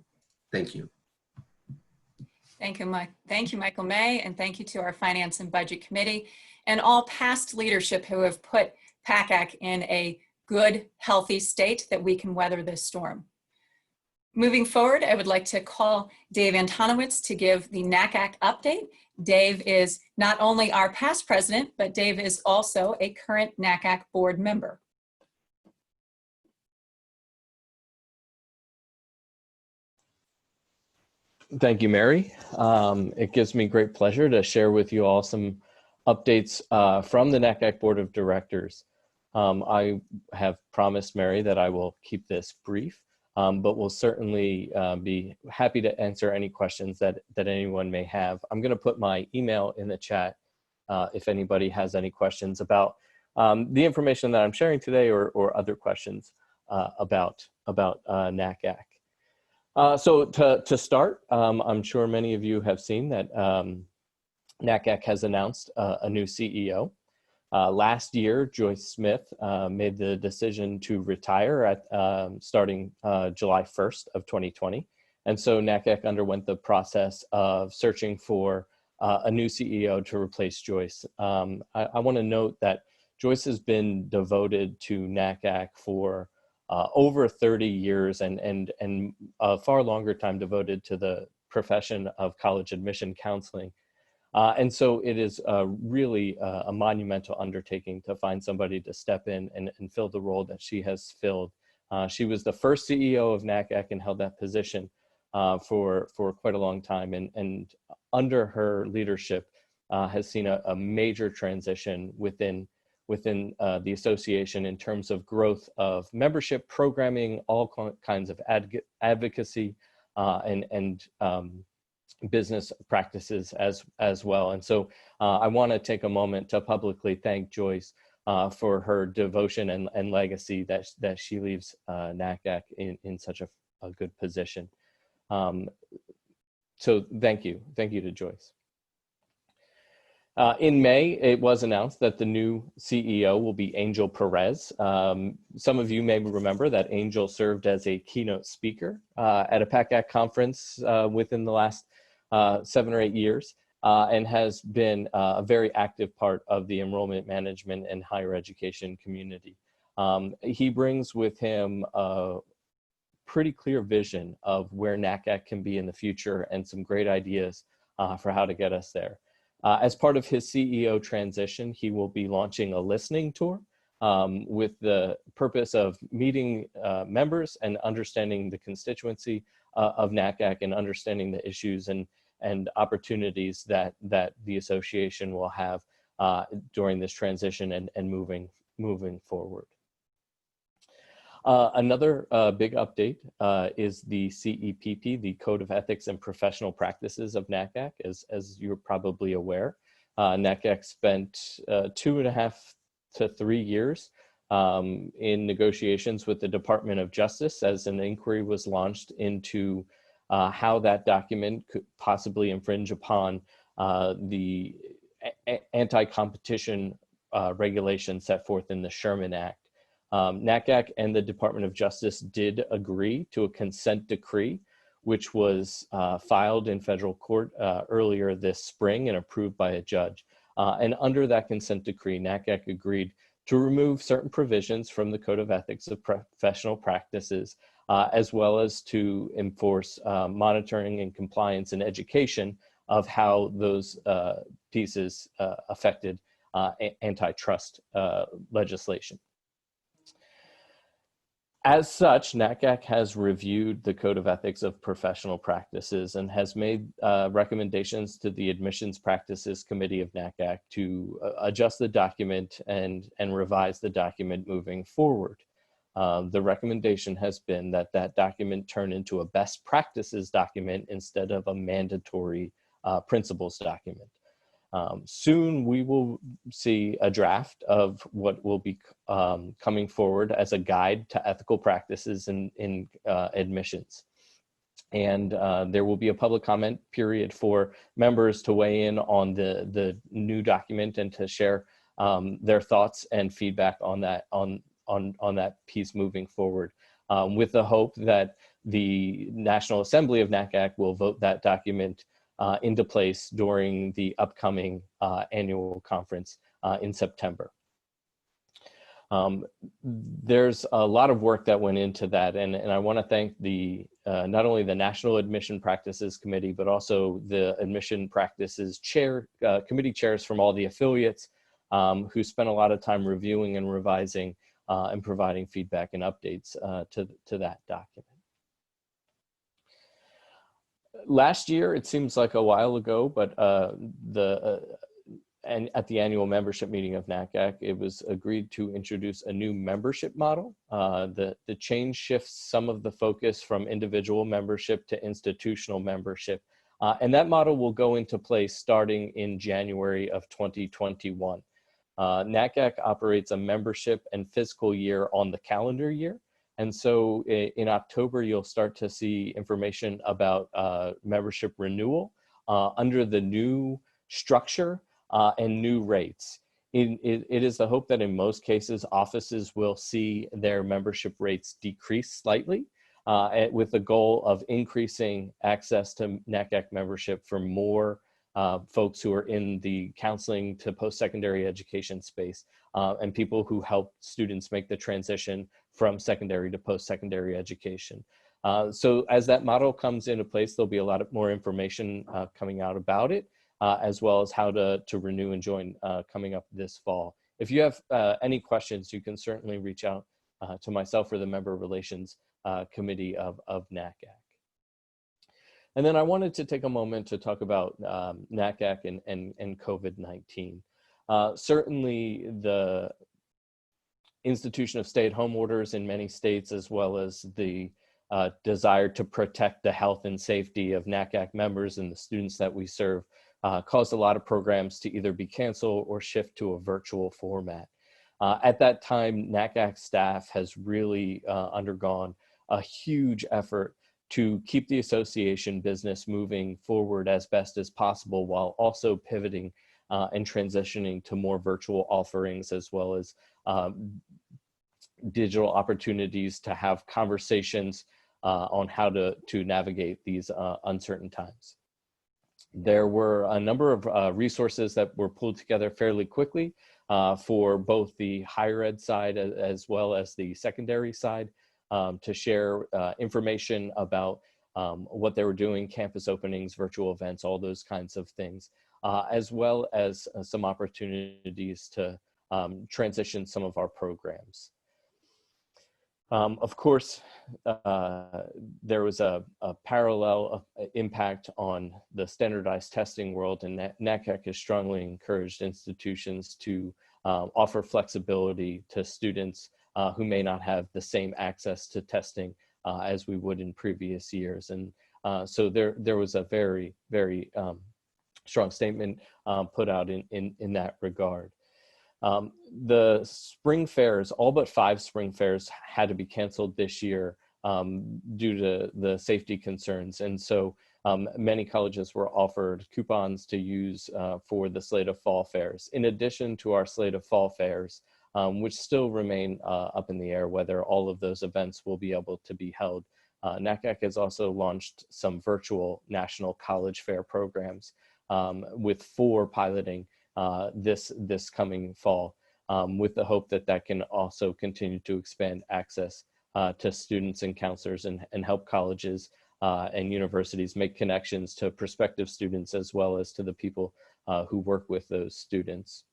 Thank you. Thank you, Mike. Thank you, Michael May, and thank you to our Finance and Budget Committee and all past leadership who have put PACAC in a good, healthy state that we can weather this storm. Moving forward, I would like to call Dave Antonowitz to give the NACAC update. Dave is not only our past president, but Dave is also a current NACAC board member. Thank you, Mary. It gives me great pleasure to share with you all some updates from the NACAC Board of Directors. I have promised Mary that I will keep this brief, but will certainly be happy to answer any questions that anyone may have. I'm going to put my email in the chat if anybody has any questions about the information that I'm sharing today or other questions about NACAC. So to start, I'm sure many of you have seen that NACAC has announced a new CEO. Last year, Joyce Smith made the decision to retire at starting July 1st of 2020. And so NACAC underwent the process of searching for a new CEO to replace Joyce. I want to note that Joyce has been devoted to NACAC for over 30 years and a far longer time devoted to the profession of college admission counseling. And so it is really a monumental undertaking to find somebody to step in and fill the role that she has filled. She was the first CEO of NACAC and held that position for quite a long time. And under her leadership has seen a major transition within within the association in terms of growth of membership programming, all kinds of advocacy and business practices as well. And so I want to take a moment to publicly thank Joyce for her devotion and legacy that she leaves NACAC in such a good position. So thank you to Joyce. In May, it was announced that the new CEO will be Angel Perez. Some of you may remember that Angel served as a keynote speaker at a PACAC conference within the last 7 or 8 years, and has been a very active part of the enrollment management and higher education community. He brings with him a pretty clear vision of where NACAC can be in the future and some great ideas for how to get us there. As part of his CEO transition, he will be launching a listening tour with the purpose of meeting members and understanding the constituency of NACAC and understanding the issues and opportunities that the association will have during this transition and moving forward. Another big update is the CEPP, the Code of Ethics and Professional Practices of NACAC. As you're probably aware, NACAC spent 2.5 to 3 years in negotiations with the Department of Justice as an inquiry was launched into how that document could possibly infringe upon the anti-competition regulations set forth in the Sherman Act. NACAC and the Department of Justice did agree to a consent decree, which was filed in federal court earlier this spring and approved by a judge. And under that consent decree, NACAC agreed to remove certain provisions from the Code of Ethics of Professional Practices, as well as to enforce monitoring and compliance and education of how those pieces affected antitrust legislation. As such, NACAC has reviewed the Code of Ethics of Professional Practices and has made recommendations to the Admissions Practices Committee of NACAC to adjust the document and revise the document moving forward. The recommendation has been that that document turn into a best practices document instead of a mandatory principles document. Soon we will see a draft of what will be coming forward as a guide to ethical practices in admissions. And there will be a public comment period for members to weigh in on the new document and to share their thoughts and feedback on that piece moving forward, with the hope that the National Assembly of NACAC will vote that document into place during the upcoming annual conference in September. There's a lot of work that went into that, and I want to thank the not only the National Admission Practices Committee, but also the Admission Practices committee chairs from all the affiliates who spent a lot of time reviewing and revising and providing feedback and updates to that document. Last year, it seems like a while ago, but and at the annual membership meeting of NACAC, it was agreed to introduce a new membership model. The change shifts some of the focus from individual membership to institutional membership. And that model will go into place starting in January of 2021. NACAC operates a membership and fiscal year on the calendar year. And so in October, you'll start to see information about membership renewal under the new structure and new rates. It is the hope that in most cases, offices will see their membership rates decrease slightly with the goal of increasing access to NACAC membership for more folks who are in the counseling to post-secondary education space and people who help students make the transition from secondary to post-secondary education. So as that model comes into place, there'll be a lot more information coming out about it, as well as how to renew and join coming up this fall. If you have any questions, you can certainly reach out to myself or the Member Relations Committee of NACAC. And then I wanted to take a moment to talk about NACAC and COVID-19. Certainly the institution of stay-at-home orders in many states, as well as the desire to protect the health and safety of NACAC members and the students that we serve, caused a lot of programs to either be canceled or shift to a virtual format. At that time, NACAC staff has really undergone a huge effort to keep the association business moving forward as best as possible, while also pivoting and transitioning to more virtual offerings, as well as digital opportunities to have conversations on how to navigate these uncertain times. There were a number of resources that were pulled together fairly quickly for both the higher ed side as well as the secondary side, to share information about what they were doing, campus openings, virtual events, all those kinds of things, as well as some opportunities to transition some of our programs. Of course, there was a parallel impact on the standardized testing world, and NACAC has strongly encouraged institutions to offer flexibility to students who may not have the same access to testing as we would in previous years. And so there was a very, very strong statement put out in that regard. The spring fairs, all but 5 spring fairs, had to be canceled this year due to the safety concerns. And so many colleges were offered coupons to use for the slate of fall fairs. In addition to our slate of fall fairs, which still remain up in the air whether all of those events will be able to be held, NACAC has also launched some virtual national college fair programs, with 4 piloting this coming fall, with the hope that that can also continue to expand access to students and counselors, and help colleges and universities make connections to prospective students as well as to the people who work with those students.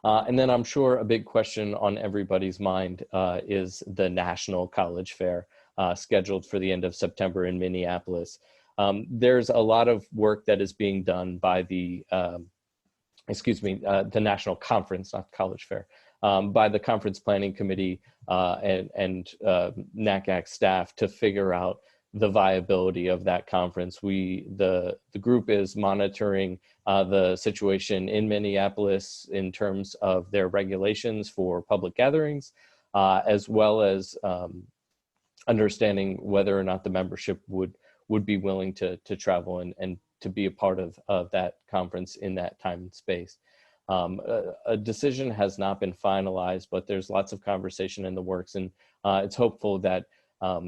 And then I'm sure a big question on everybody's mind is the National College Fair, scheduled for the end of September in Minneapolis. There's a lot of work that is being done by the National Conference, not College Fair, by the Conference Planning Committee and NACAC staff to figure out the viability of that conference. The group is monitoring the situation in Minneapolis in terms of their regulations for public gatherings, as well as understanding whether or not the membership would be willing to travel and to be a part of that conference in that time and space. A decision has not been finalized, but there's lots of conversation in the works, and it's hopeful that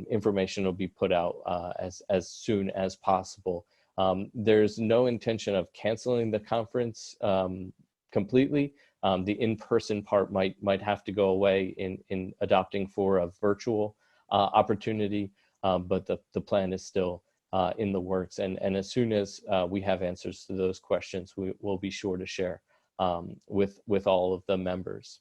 information will be put out as soon as possible. There's no intention of canceling the conference completely. The in-person part might have to go away in adopting for a virtual opportunity, but the plan is still in the works. And as soon as we have answers to those questions, we will be sure to share with all of the members.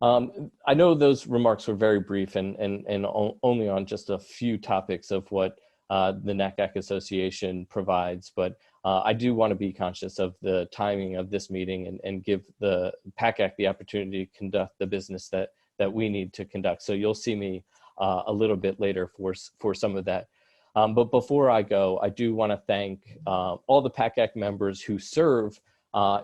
I know those remarks were very brief and only on just a few topics of what the NACAC Association provides, but I do want to be conscious of the timing of this meeting and give the PACAC the opportunity to conduct the business that we need to conduct. So you'll see me a little bit later for some of that. But before I go, I do want to thank all the PACAC members who serve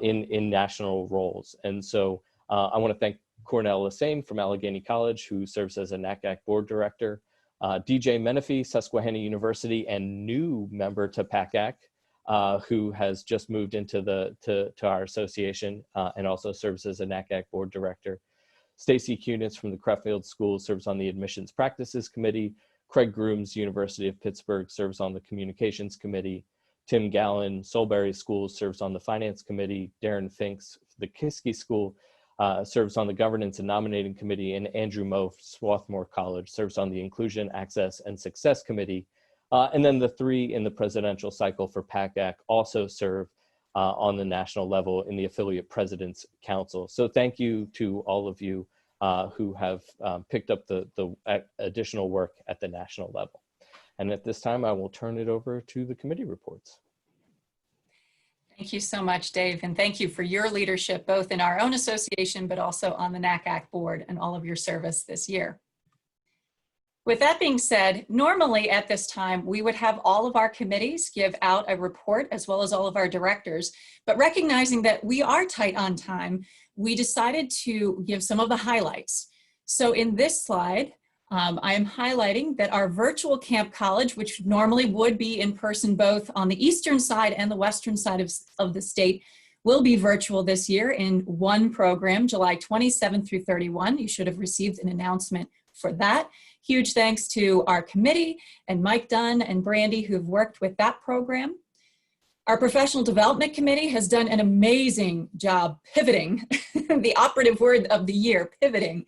in national roles. And so I want to thank Cornell Lassane from Allegheny College, who serves as a NACAC board director, DJ Menifee, Susquehanna University, and new member to PACAC, who has just moved into to our association and also serves as a NACAC board director. Stacy Kunitz from the Crefeld School serves on the Admissions Practices Committee. Craig Grooms, University of Pittsburgh, serves on the Communications Committee. Tim Gallen, Solberry School, serves on the Finance Committee. Darren Finks, the Kiski School, serves on the Governance and Nominating Committee. And Andrew Moe, Swarthmore College, serves on the Inclusion, Access, and Success Committee. And then the 3 in the presidential cycle for PACAC also serve on the national level in the Affiliate President's Council. So thank you to all of you who have picked up the additional work at the national level. And at this time, I will turn it over to the committee reports. Thank you so much, Dave, and thank you for your leadership, both in our own association, but also on the NACAC board, and all of your service this year. With that being said, normally at this time, we would have all of our committees give out a report, as well as all of our directors, but recognizing that we are tight on time, we decided to give some of the highlights. So in this slide, I am highlighting that our virtual Camp College, which normally would be in person both on the eastern side and the western side of the state, will be virtual this year in one program, July 27th through 31. You should have received an announcement for that. Huge thanks to our committee and Mike Dunn and Brandy who've worked with that program. Our professional development committee has done an amazing job pivoting, the operative word of the year, pivoting,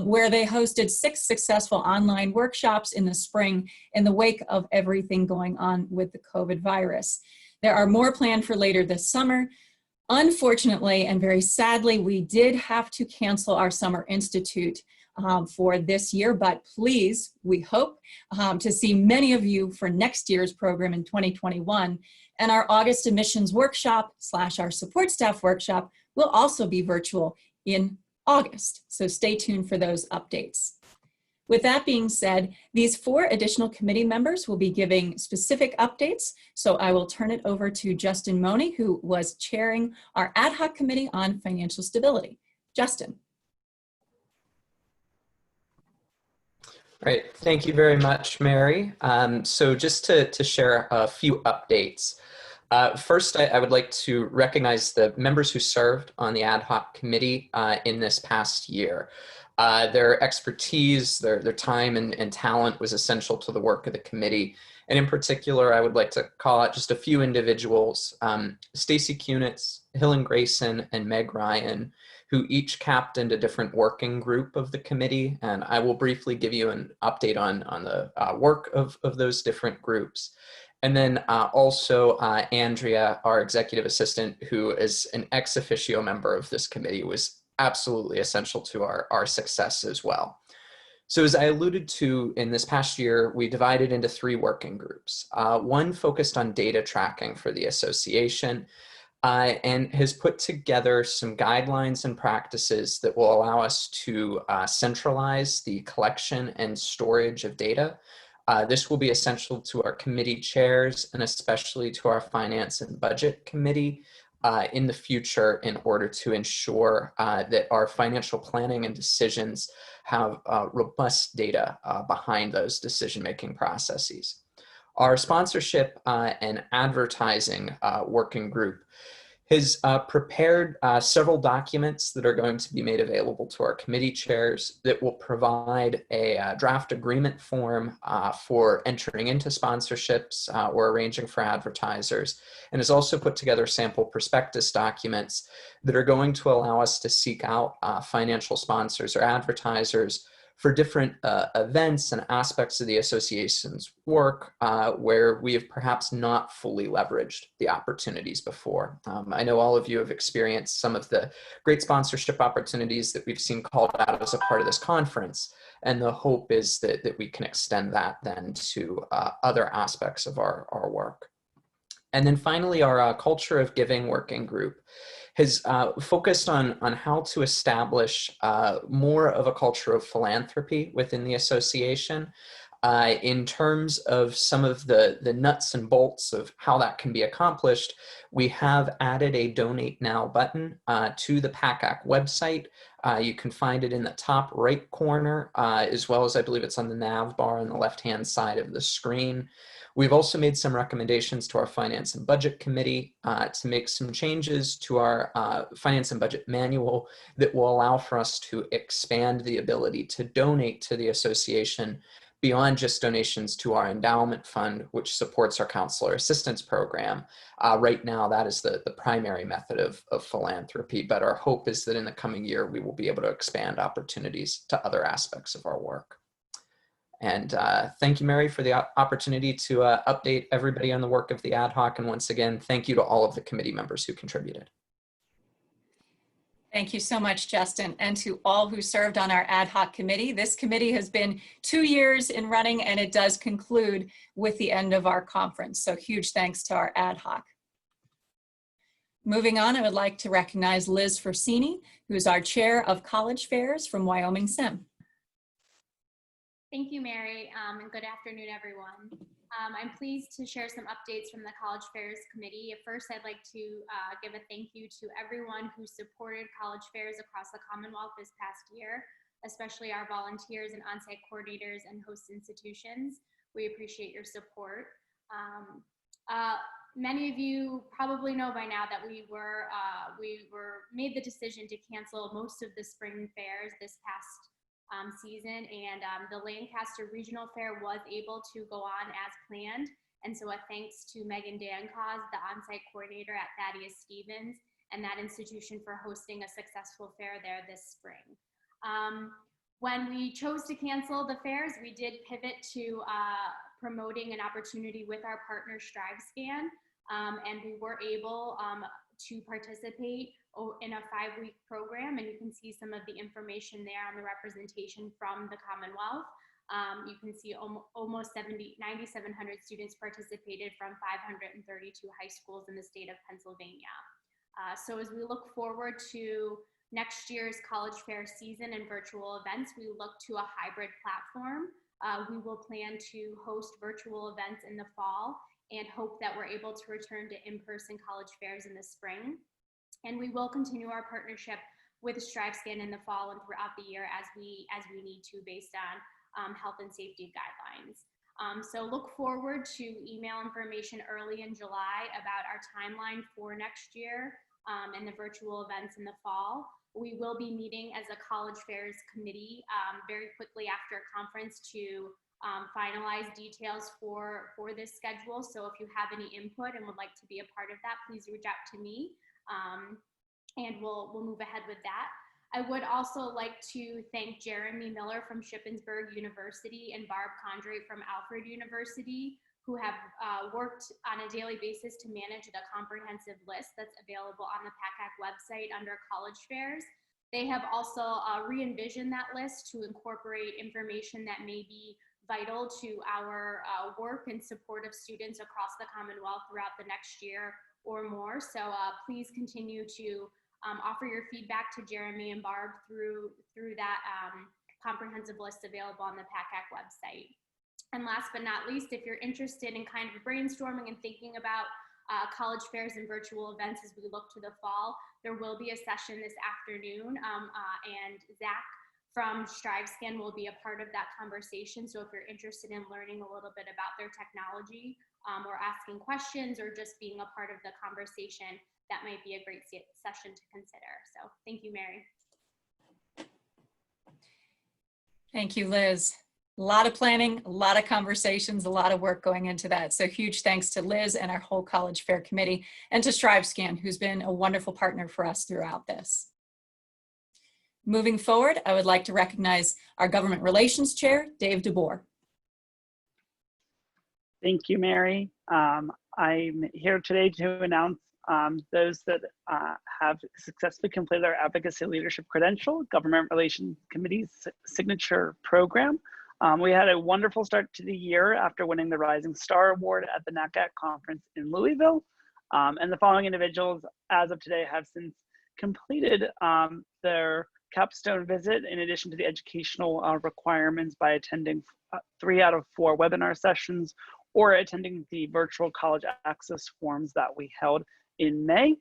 where they hosted 6 successful online workshops in the spring in the wake of everything going on with the COVID virus. There are more planned for later this summer. Unfortunately, and very sadly, we did have to cancel our Summer Institute for this year, but please, we hope to see many of you for next year's program in 2021. And our August admissions workshop / our support staff workshop will also be virtual in August. So stay tuned for those updates. With that being said, these 4 additional committee members will be giving specific updates. So I will turn it over to Justin Money, who was chairing our ad hoc committee on financial stability. Justin. Right, thank you very much, Mary. So just to share a few updates. First, I would like to recognize the members who served on the ad hoc committee in this past year. Their expertise, their time and talent was essential to the work of the committee. And in particular, I would like to call out just a few individuals, Stacy Kunitz, Helen Grayson, and Meg Ryan, who each captained a different working group of the committee. And I will briefly give you an update on the work of those different groups. And then also Andrea, our executive assistant, who is an ex officio member of this committee, was absolutely essential to our success as well. So as I alluded to in this past year, we divided into 3 working groups. One focused on data tracking for the association, and has put together some guidelines and practices that will allow us to centralize the collection and storage of data. This will be essential to our committee chairs and especially to our finance and budget committee in the future in order to ensure that our financial planning and decisions have robust data behind those decision-making processes. Our sponsorship and advertising working group has prepared several documents that are going to be made available to our committee chairs that will provide a draft agreement form for entering into sponsorships or arranging for advertisers, and has also put together sample prospectus documents that are going to allow us to seek out financial sponsors or advertisers for different events and aspects of the association's work where we have perhaps not fully leveraged the opportunities before. I know all of you have experienced some of the great sponsorship opportunities that we've seen called out as a part of this conference, and the hope is that we can extend that then to other aspects of our work. And then finally, our Culture of Giving working group has focused on how to establish more of a culture of philanthropy within the association in terms of some of the nuts and bolts of how that can be accomplished. We have added a Donate Now button to the PACAC website. You can find it in the top right corner, as well as I believe it's on the nav bar on the left-hand side of the screen. We've also made some recommendations to our Finance and Budget Committee to make some changes to our Finance and Budget Manual that will allow for us to expand the ability to donate to the association beyond just donations to our endowment fund, which supports our counselor assistance program. Right now, that is the primary method of philanthropy, but our hope is that in the coming year, we will be able to expand opportunities to other aspects of our work. And thank you, Mary, for the opportunity to update everybody on the work of the ad hoc. And once again, thank you to all of the committee members who contributed. Thank you so much, Justin, and to all who served on our ad hoc committee. This committee has been 2 years in running, and it does conclude with the end of our conference. So huge thanks to our ad hoc. Moving on, I would like to recognize Liz Forsini, who is our chair of college fairs from Wyoming Sim. Thank you, Mary, and good afternoon, everyone. I'm pleased to share some updates from the College Fairs Committee. First, I'd like to give a thank you to everyone who supported college fairs across the Commonwealth this past year, especially our volunteers and on-site coordinators and host institutions. We appreciate your support. Many of you probably know by now that we made the decision to cancel most of the spring fairs this past season, and the Lancaster Regional Fair was able to go on as planned. And so a thanks to Megan Dancause, the on-site coordinator at Thaddeus Stevens, and that institution for hosting a successful fair there this spring. When we chose to cancel the fairs, we did pivot to promoting an opportunity with our partner StriveScan, and we were able to participate in a 5-week program, and you can see some of the information there on the representation from the Commonwealth. You can see almost 9,700 students participated from 532 high schools in the state of Pennsylvania. So as we look forward to next year's college fair season and virtual events, we look to a hybrid platform. We will plan to host virtual events in the fall and hope that we're able to return to in-person college fairs in the spring. And we will continue our partnership with StriveScan in the fall and throughout the year as we need to, based on health and safety guidelines. So look forward to email information early in July about our timeline for next year and the virtual events in the fall. We will be meeting as a College Fairs Committee very quickly after a conference to finalize details for this schedule. So if you have any input and would like to be a part of that, please reach out to me. And we'll move ahead with that. I would also like to thank Jeremy Miller from Shippensburg University and Barb Condrey from Alfred University, who have worked on a daily basis to manage the comprehensive list that's available on the PACAC website under college fairs. They have also re-envisioned that list to incorporate information that may be vital to our work and support of students across the Commonwealth throughout the next year or more. So please continue to offer your feedback to Jeremy and Barb through that comprehensive list available on the PACAC website. And last but not least, if you're interested in kind of brainstorming and thinking about college fairs and virtual events as we look to the fall, there will be a session this afternoon, and Zach from StriveScan will be a part of that conversation. So if you're interested in learning a little bit about their technology or asking questions or just being a part of the conversation, that might be a great session to consider. So thank you, Mary. Thank you, Liz. A lot of planning, a lot of conversations, a lot of work going into that. So huge thanks to Liz and our whole College Fair Committee, and to StriveScan, who's been a wonderful partner for us throughout this. Moving forward, I would like to recognize our Government Relations Chair, Dave DeBoer. Thank you, Mary. I'm here today to announce those that have successfully completed our Advocacy Leadership Credential, Government Relations Committee's signature program. We had a wonderful start to the year after winning the Rising Star Award at the NACAC conference in Louisville. And the following individuals, as of today, have since completed their capstone visit in addition to the educational requirements by attending 3 out of 4 webinar sessions or attending the virtual college access forums that we held in May.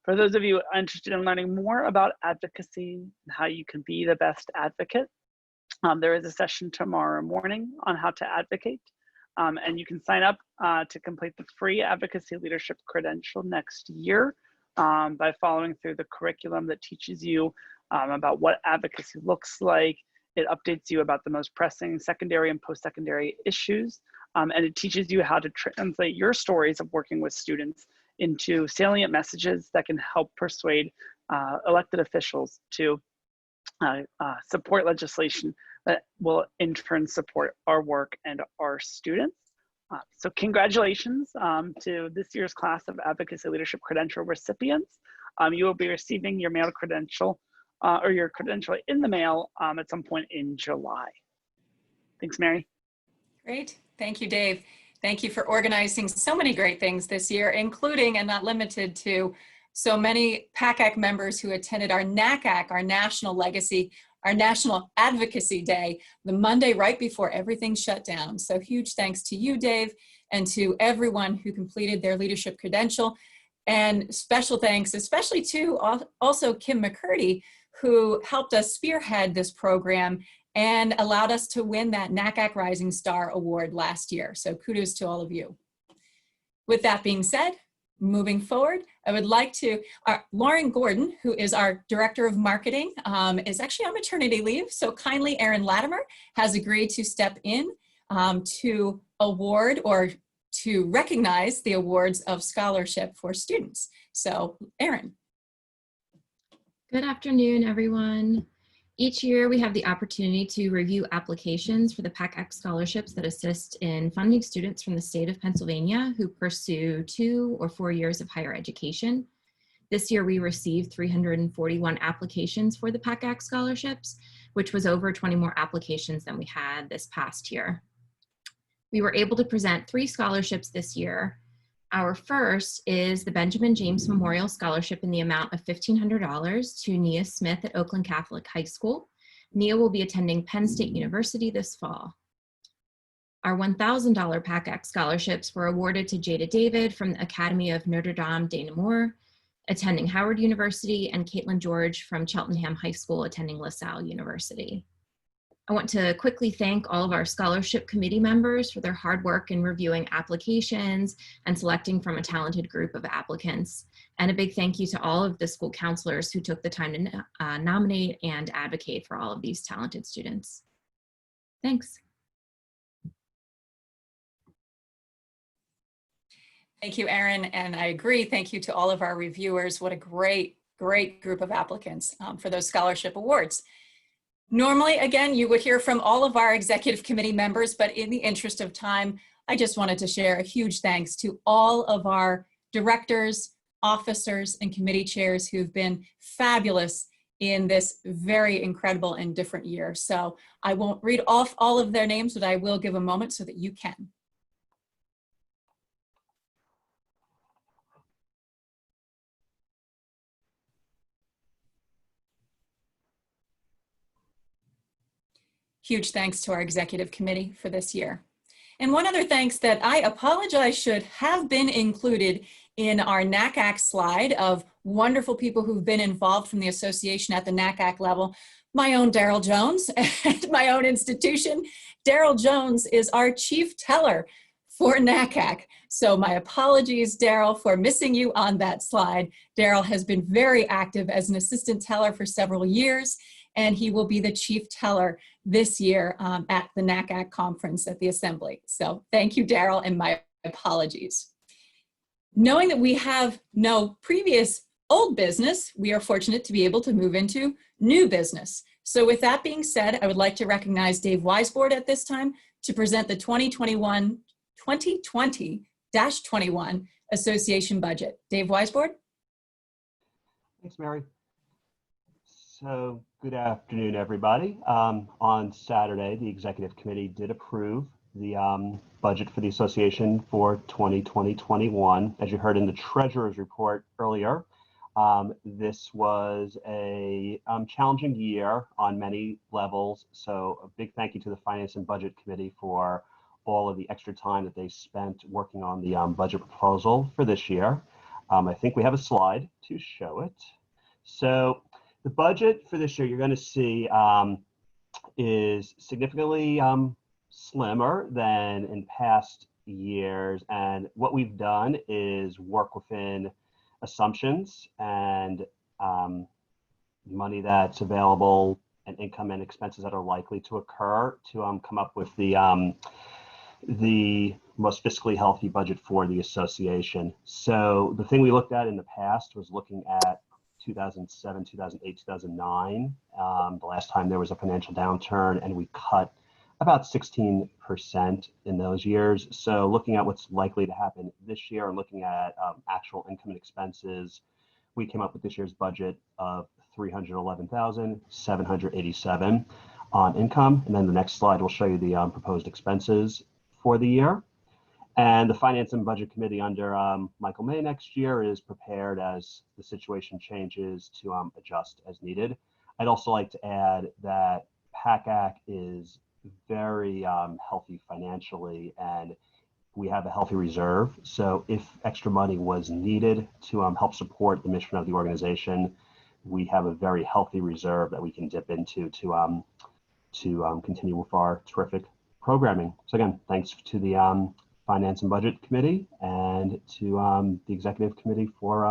For those of you interested in learning more about advocacy and how you can be the best advocate, there is a session tomorrow morning on how to advocate. And you can sign up to complete the free Advocacy Leadership Credential next year by following through the curriculum that teaches you about what advocacy looks like. It updates you about the most pressing secondary and post-secondary issues. And it teaches you how to translate your stories of working with students into salient messages that can help persuade elected officials to support legislation that will in turn support our work and our students. So congratulations to this year's class of Advocacy Leadership Credential recipients. You will be receiving your mail credential or your credential in the mail at some point in July. Thanks, Mary. Great. Thank you, Dave. Thank you for organizing so many great things this year, including and not limited to so many PACAC members who attended our NACAC, our National Legacy, our National Advocacy Day, the Monday right before everything shut down. So huge thanks to you, Dave, and to everyone who completed their leadership credential. And special thanks, especially to also Kim McCurdy, who helped us spearhead this program and allowed us to win that NACAC Rising Star Award last year. So kudos to all of you. With that being said, moving forward, I would like to, Lauren Gordon, who is our Director of Marketing, is actually on maternity leave. So kindly, Erin Latimer has agreed to step in to award or to recognize the awards of scholarship for students. So Erin. Good afternoon, everyone. Each year, we have the opportunity to review applications for the PACAC scholarships that assist in funding students from the state of Pennsylvania who pursue 2 or 4 years of higher education. This year, we received 341 applications for the PACAC scholarships, which was over 20 more applications than we had this past year. We were able to present 3 scholarships this year. Our first is the Benjamin James Memorial Scholarship in the amount of $1,500 to Nia Smith at Oakland Catholic High School. Nia will be attending Penn State University this fall. Our $1,000 PACAC scholarships were awarded to Jada David from the Academy of Notre Dame de Namur, attending Howard University, and Caitlin George from Cheltenham High School, attending LaSalle University. I want to quickly thank all of our scholarship committee members for their hard work in reviewing applications and selecting from a talented group of applicants. And a big thank you to all of the school counselors who took the time to nominate and advocate for all of these talented students. Thanks. Thank you, Erin, and I agree. Thank you to all of our reviewers. What a great group of applicants for those scholarship awards. Normally, again, you would hear from all of our executive committee members, but in the interest of time, I just wanted to share a huge thanks to all of our directors, officers, and committee chairs who've been fabulous in this very incredible and different year. So I won't read off all of their names, but I will give a moment so that you can. Huge thanks to our executive committee for this year. And one other thanks that I apologize should have been included in our NACAC slide of wonderful people who've been involved from the association at the NACAC level. My own Daryl Jones and my own institution. Daryl Jones is our chief teller for NACAC. So my apologies, Daryl, for missing you on that slide. Daryl has been very active as an assistant teller for several years, and he will be the chief teller this year at the NACAC conference at the Assembly. So thank you, Daryl, and my apologies. Knowing that we have no previous old business, we are fortunate to be able to move into new business. So with that being said, I would like to recognize Dave Weisbord at this time to present the 2020-21 Association budget. Dave Weisbord. Thanks, Mary. So good afternoon, everybody. On Saturday, the executive committee did approve the budget for the association for 2020-21. As you heard in the treasurer's report earlier, this was a challenging year on many levels. So a big thank you to the Finance and Budget Committee for all of the extra time that they spent working on the budget proposal for this year. I think we have a slide to show it. So the budget for this year, you're going to see is significantly slimmer than in past years. And what we've done is work within assumptions and money that's available and income and expenses that are likely to occur to come up with the most fiscally healthy budget for the association. So the thing we looked at in the past was looking at 2007, 2008, 2009, the last time there was a financial downturn, and we cut about 16% in those years. So looking at what's likely to happen this year and looking at actual income and expenses, we came up with this year's budget of $311,787 on income. And then the next slide will show you the proposed expenses for the year. And the Finance and Budget Committee under Michael May next year is prepared as the situation changes to adjust as needed. I'd also like to add that PACAC is very healthy financially, and we have a healthy reserve. So if extra money was needed to help support the mission of the organization, we have a very healthy reserve that we can dip into to continue with our terrific programming. So again, thanks to the Finance and Budget Committee and to the Executive Committee for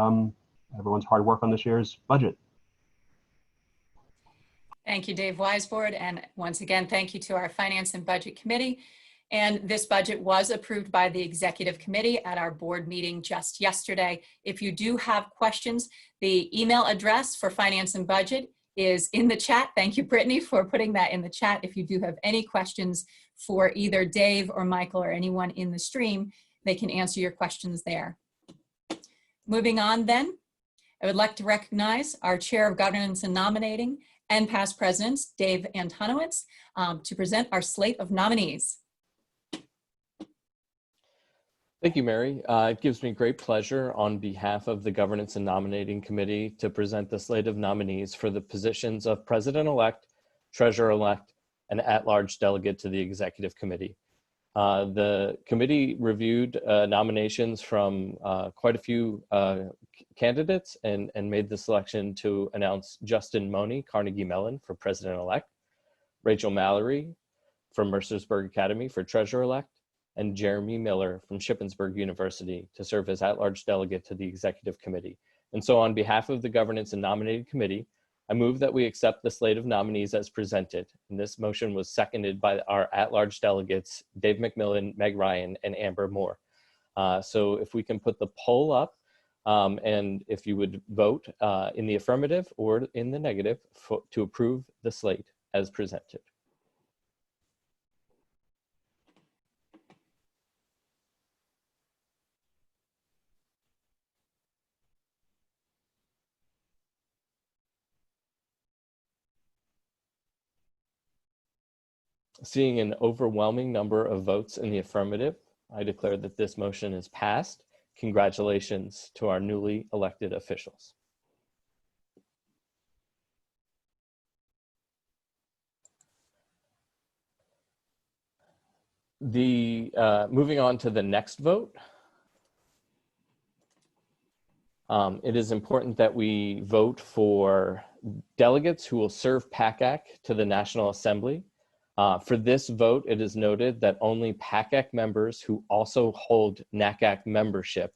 everyone's hard work on this year's budget. Thank you, Dave Weisbord. And once again, thank you to our Finance and Budget Committee. And this budget was approved by the Executive Committee at our board meeting just yesterday. If you do have questions, the email address for Finance and Budget is in the chat. Thank you, Brittany, for putting that in the chat. If you do have any questions for either Dave or Michael or anyone in the stream, they can answer your questions there. Moving on then, I would like to recognize our Chair of Governance and Nominating and past presidents, Dave Antonowitz, to present our slate of nominees. Thank you, Mary. It gives me great pleasure on behalf of the Governance and Nominating Committee to present the slate of nominees for the positions of President-elect, Treasurer-elect, and at-large delegate to the Executive Committee. The committee reviewed nominations from quite a few candidates and made the selection to announce Justin Money, Carnegie Mellon, for President-elect, Rachel Mallory from Mercersburg Academy for Treasurer-elect, and Jeremy Miller from Shippensburg University to serve as at-large delegate to the Executive Committee. And so on behalf of the Governance and Nominating Committee, I move that we accept the slate of nominees as presented. And this motion was seconded by our at-large delegates, Dave McMillan, Meg Ryan, and Amber Moore. So if we can put the poll up, and if you would vote in the affirmative or in the negative to approve the slate as presented. Seeing an overwhelming number of votes in the affirmative, I declare that this motion is passed. Congratulations to our newly elected officials. Moving on to the next vote. It is important that we vote for delegates who will serve PACAC to the National Assembly. For this vote, it is noted that only PACAC members who also hold NACAC membership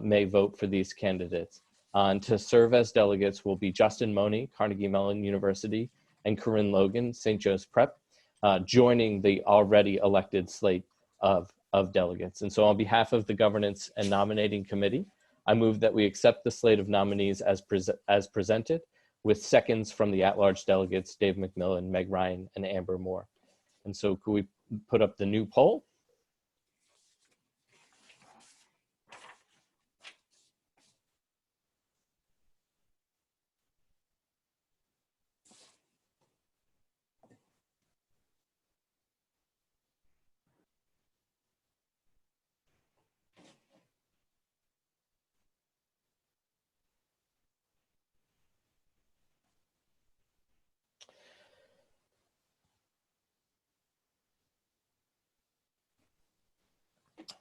may vote for these candidates. And to serve as delegates will be Justin Money, Carnegie Mellon University, and Corinne Logan, St. Joe's Prep, joining the already elected slate of delegates. And so on behalf of the Governance and Nominating Committee, I move that we accept the slate of nominees as presented, with seconds from the at-large delegates, Dave McMillan, Meg Ryan, and Amber Moore. And so could we put up the new poll?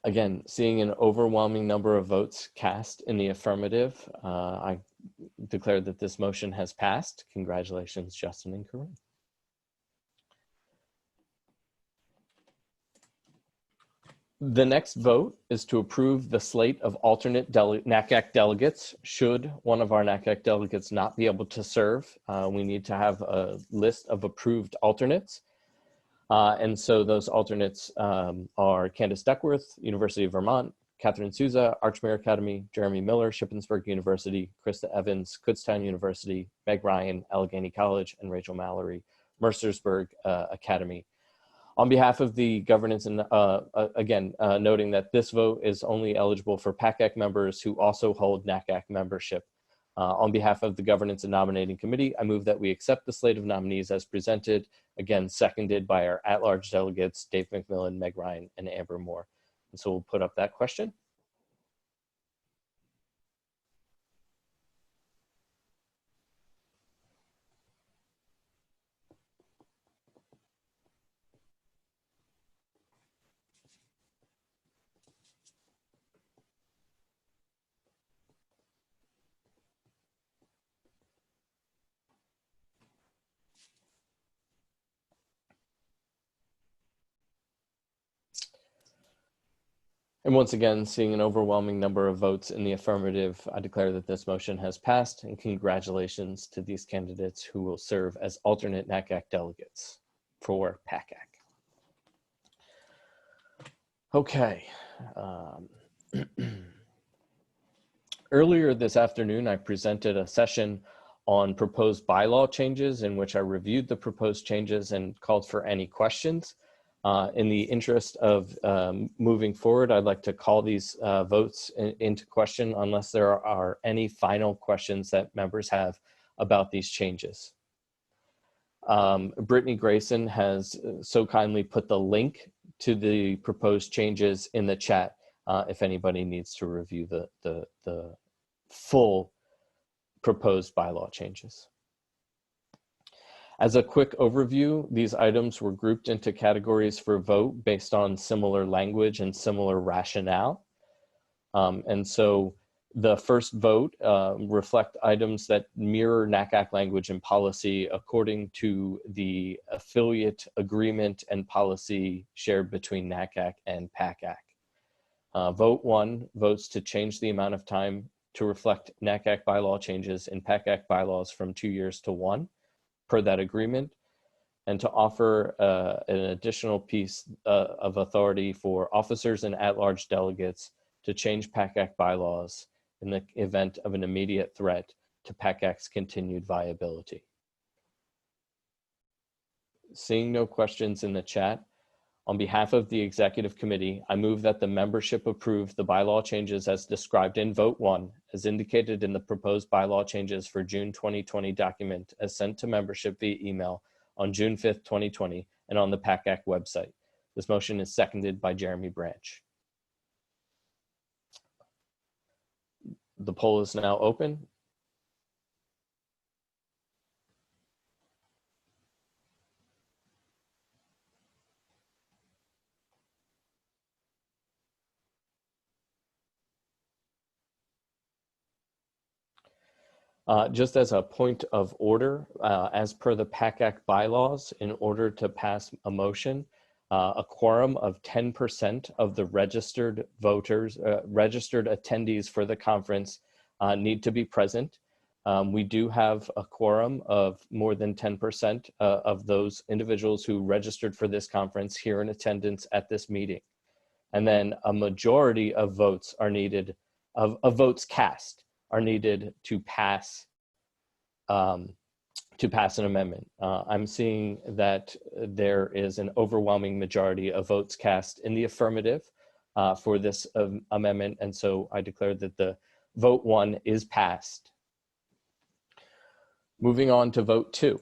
Again, seeing an overwhelming number of votes cast in the affirmative, I declare that this motion has passed. Congratulations, Justin and Corinne. The next vote is to approve the slate of alternate NACAC delegates. Should one of our NACAC delegates not be able to serve, we need to have a list of approved alternates. And so those alternates are Candace Duckworth, University of Vermont, Catherine Souza, Archmere Academy, Jeremy Miller, Shippensburg University, Krista Evans, Kutztown University, Meg Ryan, Allegheny College, and Rachel Mallory, Mercersburg Academy. On behalf of the governance and noting that this vote is only eligible for PACAC members who also hold NACAC membership. On behalf of the Governance and Nominating Committee, I move that we accept the slate of nominees as presented, again, seconded by our at-large delegates, Dave McMillan, Meg Ryan, and Amber Moore. So we'll put up that question. And once again, seeing an overwhelming number of votes in the affirmative, I declare that this motion has passed, and congratulations to these candidates who will serve as alternate NACAC delegates for PACAC. Okay. Earlier this afternoon, I presented a session on proposed bylaw changes in which I reviewed the proposed changes and called for any questions. In the interest of moving forward, I'd like to call these votes into question unless there are any final questions that members have about these changes. Brittany Grayson has so kindly put the link to the proposed changes in the chat if anybody needs to review the full proposed bylaw changes. As a quick overview, these items were grouped into categories for vote based on similar language and similar rationale. And so the first vote reflect items that mirror NACAC language and policy according to the affiliate agreement and policy shared between NACAC and PACAC. Vote 1 votes to change the amount of time to reflect NACAC bylaw changes in PACAC bylaws from 2 years to 1. Per that agreement, and to offer an additional piece of authority for officers and at-large delegates to change PACAC bylaws in the event of an immediate threat to PACAC's continued viability. Seeing no questions in the chat, on behalf of the Executive Committee, I move that the membership approve the bylaw changes as described in Vote 1, as indicated in the proposed bylaw changes for June 2020 document as sent to membership via email on June 5th, 2020, and on the PACAC website. This motion is seconded by Jeremy Branch. The poll is now open. Just as a point of order, as per the PACAC bylaws, in order to pass a motion, a quorum of 10% of the registered voters, registered attendees for the conference need to be present. We do have a quorum of more than 10% of those individuals who registered for this conference here in attendance at this meeting. And then a majority of votes are needed, of votes cast are needed to pass an amendment. I'm seeing that there is an overwhelming majority of votes cast in the affirmative for this amendment, and so I declare that the Vote 1 is passed. Moving on to Vote 2.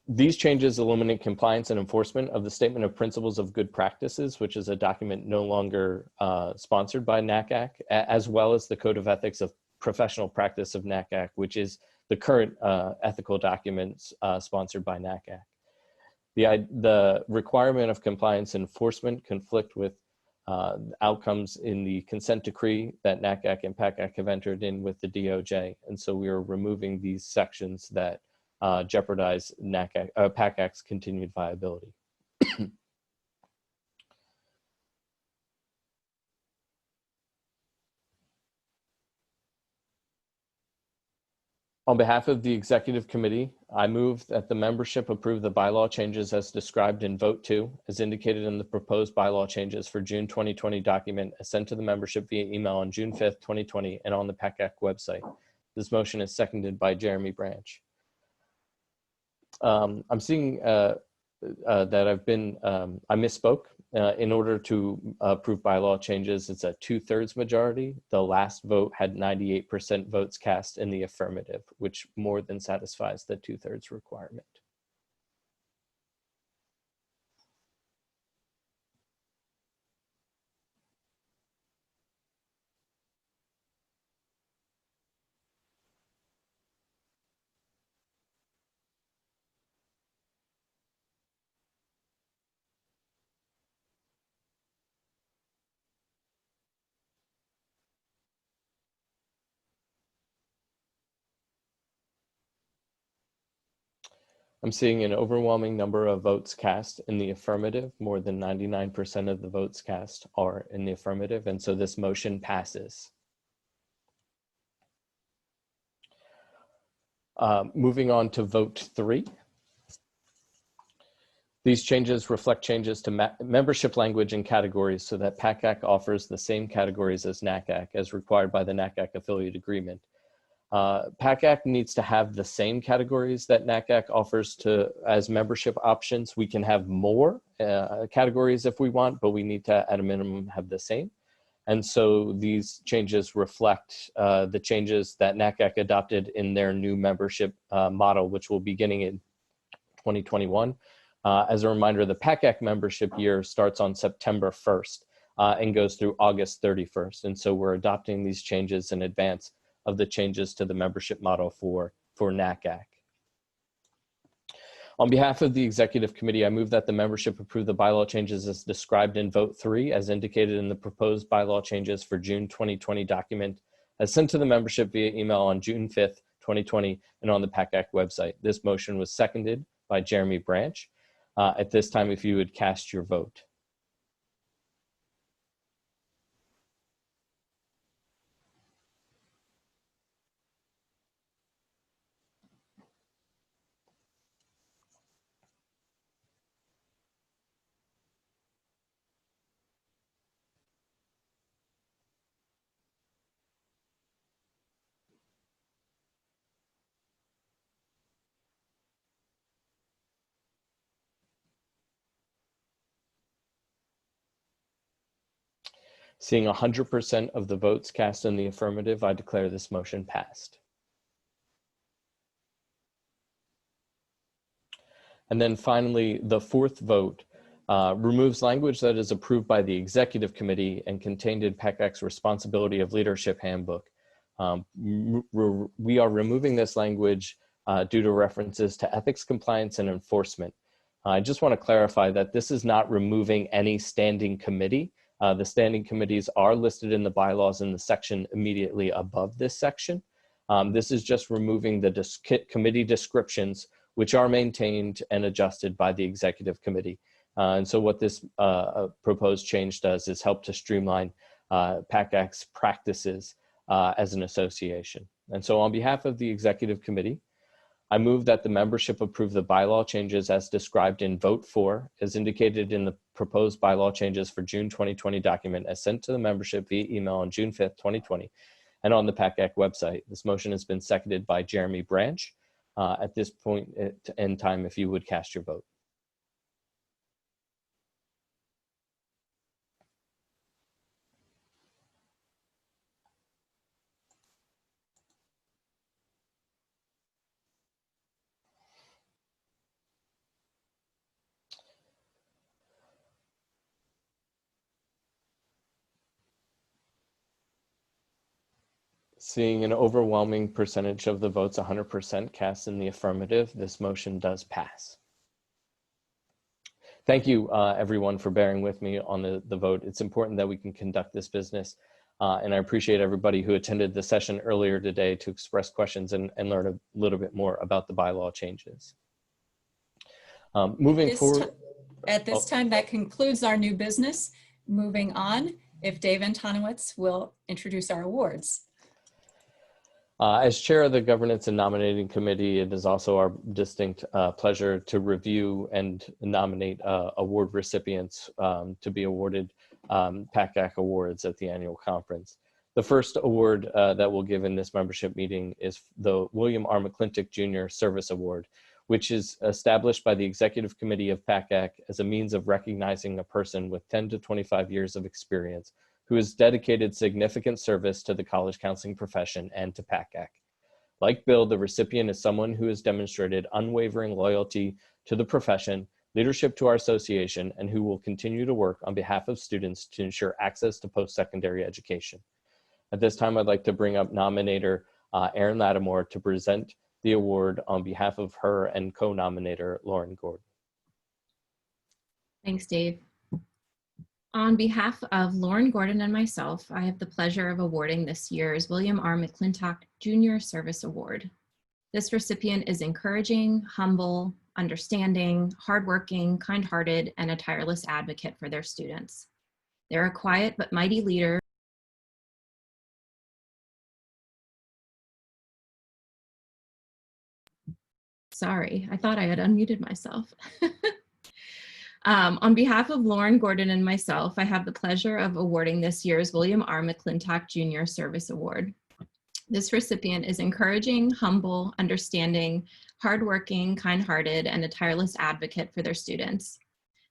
These changes eliminate compliance and enforcement of the Statement of Principles of Good Practices, which is a document no longer sponsored by NACAC, as well as the Code of Ethics of Professional Practice of NACAC, which is the current ethical documents sponsored by NACAC. The requirement of compliance enforcement conflict with outcomes in the consent decree that NACAC and PACAC have entered in with the DOJ, and so we are removing these sections that jeopardize PACAC's continued viability. On behalf of the Executive Committee, I move that the membership approve the bylaw changes as described in Vote 2, as indicated in the proposed bylaw changes for June 2020 document as sent to the membership via email on June 5th, 2020, and on the PACAC website. This motion is seconded by Jeremy Branch. I'm seeing that I misspoke. In order to approve bylaw changes, it's a 2/3 majority. The last vote had 98% votes cast in the affirmative, which more than satisfies the 2/3 requirement. I'm seeing an overwhelming number of votes cast in the affirmative. More than 99% of the votes cast are in the affirmative, and so this motion passes. Moving on to vote 3. These changes reflect changes to membership language and categories so that PACAC offers the same categories as NACAC as required by the NACAC affiliate agreement. PACAC needs to have the same categories that NACAC offers as membership options. We can have more categories if we want, but we need to, at a minimum, have the same. And so these changes reflect the changes that NACAC adopted in their new membership model, which will be beginning in 2021. As a reminder, the PACAC membership year starts on September 1st and goes through August 31st. And so we're adopting these changes in advance of the changes to the membership model for NACAC. On behalf of the Executive Committee, I move that the membership approve the bylaw changes as described in vote 3, as indicated in the proposed bylaw changes for June 2020 document, as sent to the membership via email on June 5th, 2020, and on the PACAC website. This motion was seconded by Jeremy Branch. At this time, if you would cast your vote. Seeing 100% of the votes cast in the affirmative, I declare this motion passed. And then finally, the 4th vote removes language that is approved by the Executive Committee and contained in PACAC's Responsibility of Leadership Handbook. We are removing this language due to references to ethics, compliance, and enforcement. I just want to clarify that this is not removing any standing committee. The standing committees are listed in the bylaws in the section immediately above this section. This is just removing the committee descriptions, which are maintained and adjusted by the Executive Committee. And so what this proposed change does is help to streamline PACAC's practices as an association. And so on behalf of the Executive Committee, I move that the membership approve the bylaw changes as described in vote 4, as indicated in the proposed bylaw changes for June 2020 document as sent to the membership via email on June 5th, 2020, and on the PACAC website. This motion has been seconded by Jeremy Branch. At this point in time, if you would cast your vote. Seeing an overwhelming percentage of the votes, 100% cast in the affirmative, this motion does pass. Thank you, everyone, for bearing with me on the vote. It's important that we can conduct this business, and I appreciate everybody who attended the session earlier today to express questions and learn a little bit more about the bylaw changes. Moving forward. At this time, that concludes our new business. Moving on, if Dave Antonowitz will introduce our awards. As chair of the Governance and Nominating Committee, it is also our distinct pleasure to review and nominate award recipients to be awarded PACAC awards at the annual conference. The first award that we'll give in this membership meeting is the William R. McClintock Jr. Service Award, which is established by the Executive Committee of PACAC as a means of recognizing a person with 10 to 25 years of experience who has dedicated significant service to the college counseling profession and to PACAC. Like Bill, the recipient is someone who has demonstrated unwavering loyalty to the profession, leadership to our association, and who will continue to work on behalf of students to ensure access to post-secondary education. At this time, I'd like to bring up nominator Erin Lattimore to present the award on behalf of her and co-nominator Lauren Gordon. Thanks, Dave. On behalf of Lauren Gordon and myself, I have the pleasure of awarding this year's William R. McClintock Jr. Service Award. This recipient is encouraging, humble, understanding, hardworking, kind-hearted, and a tireless advocate for their students. They're a quiet but mighty leader. Sorry, I thought I had unmuted myself. On behalf of Lauren, Gordon, and myself, I have the pleasure of awarding this year's William R. McClintock Jr. Service Award. This recipient is encouraging, humble, understanding, hardworking, kind-hearted, and a tireless advocate for their students.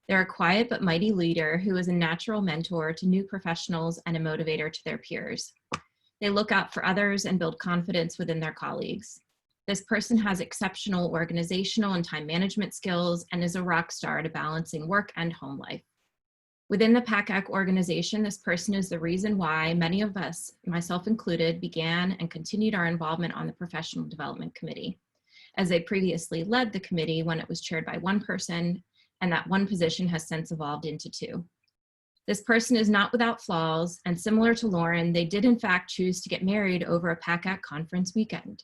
They're a quiet but mighty leader who is a natural mentor to new professionals and a motivator to their peers. They look out for others and build confidence within their colleagues. This person has exceptional organizational and time management skills and is a rock star to balancing work and home life. Within the PACAC organization, this person is the reason why many of us, myself included, began and continued our involvement on the Professional Development Committee, as they previously led the committee when it was chaired by one person, and that one position has since evolved into two. This person is not without flaws, and similar to Lauren, they did in fact choose to get married over a PACAC conference weekend.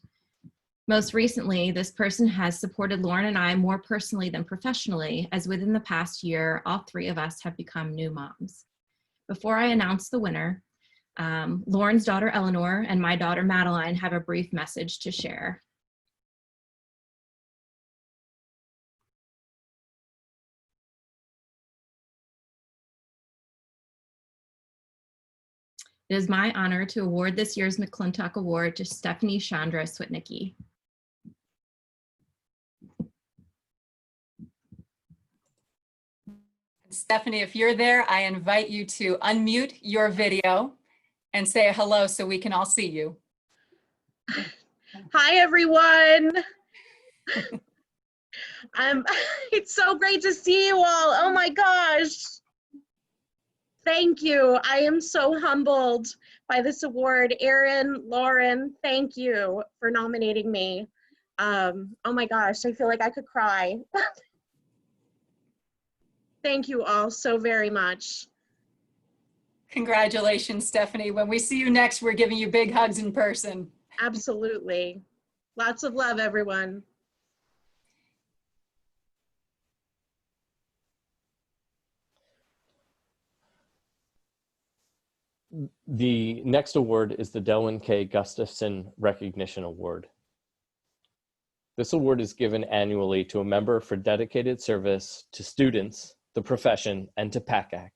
Most recently, this person has supported Lauren and I more personally than professionally, as within the past year, all three of us have become new moms. Before I announce the winner, Lauren's daughter Eleanor and my daughter Madeline have a brief message to share. It is my honor to award this year's McClintock Award to Stephanie Chandra Switnicki. Stephanie, if you're there, I invite you to unmute your video and say hello so we can all see you. Hi, everyone. It's so great to see you all. Oh my gosh. Thank you. I am so humbled by this award. Erin, Lauren, thank you for nominating me. Oh my gosh, I feel like I could cry. Thank you all so very much. Congratulations, Stephanie. When we see you next, we're giving you big hugs in person. Absolutely. Lots of love, everyone. The next award is the Delwyn K. Gustafson Recognition Award. This award is given annually to a member for dedicated service to students, the profession, and to PACAC.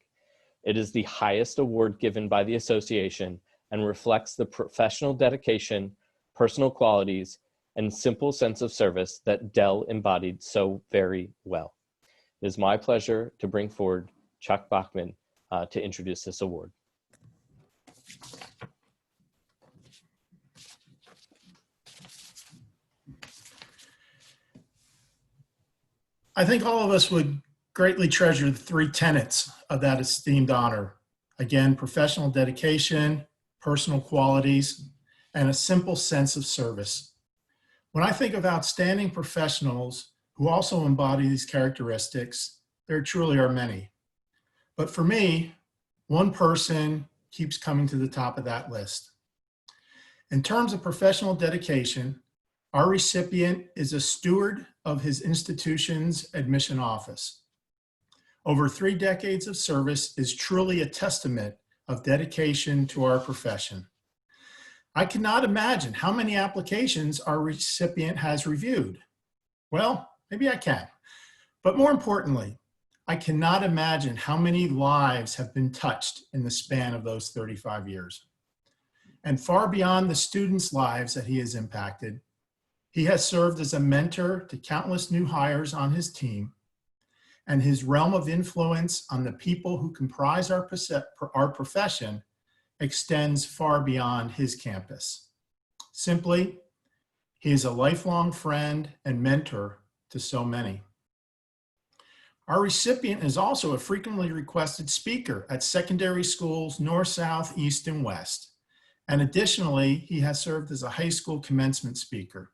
It is the highest award given by the association and reflects the professional dedication, personal qualities, and simple sense of service that Dell embodied so very well. It is my pleasure to bring forward Chuck Bachman to introduce this award. I think all of us would greatly treasure the three tenets of that esteemed honor. Again, professional dedication, personal qualities, and a simple sense of service. When I think of outstanding professionals who also embody these characteristics, there truly are many. But for me, one person keeps coming to the top of that list. In terms of professional dedication, our recipient is a steward of his institution's admission office. Over 3 decades of service is truly a testament of dedication to our profession. I cannot imagine how many applications our recipient has reviewed. Well, maybe I can. But more importantly, I cannot imagine how many lives have been touched in the span of those 35 years. And far beyond the students' lives that he has impacted, he has served as a mentor to countless new hires on his team, and his realm of influence on the people who comprise our profession extends far beyond his campus. Simply, he is a lifelong friend and mentor to so many. Our recipient is also a frequently requested speaker at secondary schools north, south, east, and west. And additionally, he has served as a high school commencement speaker.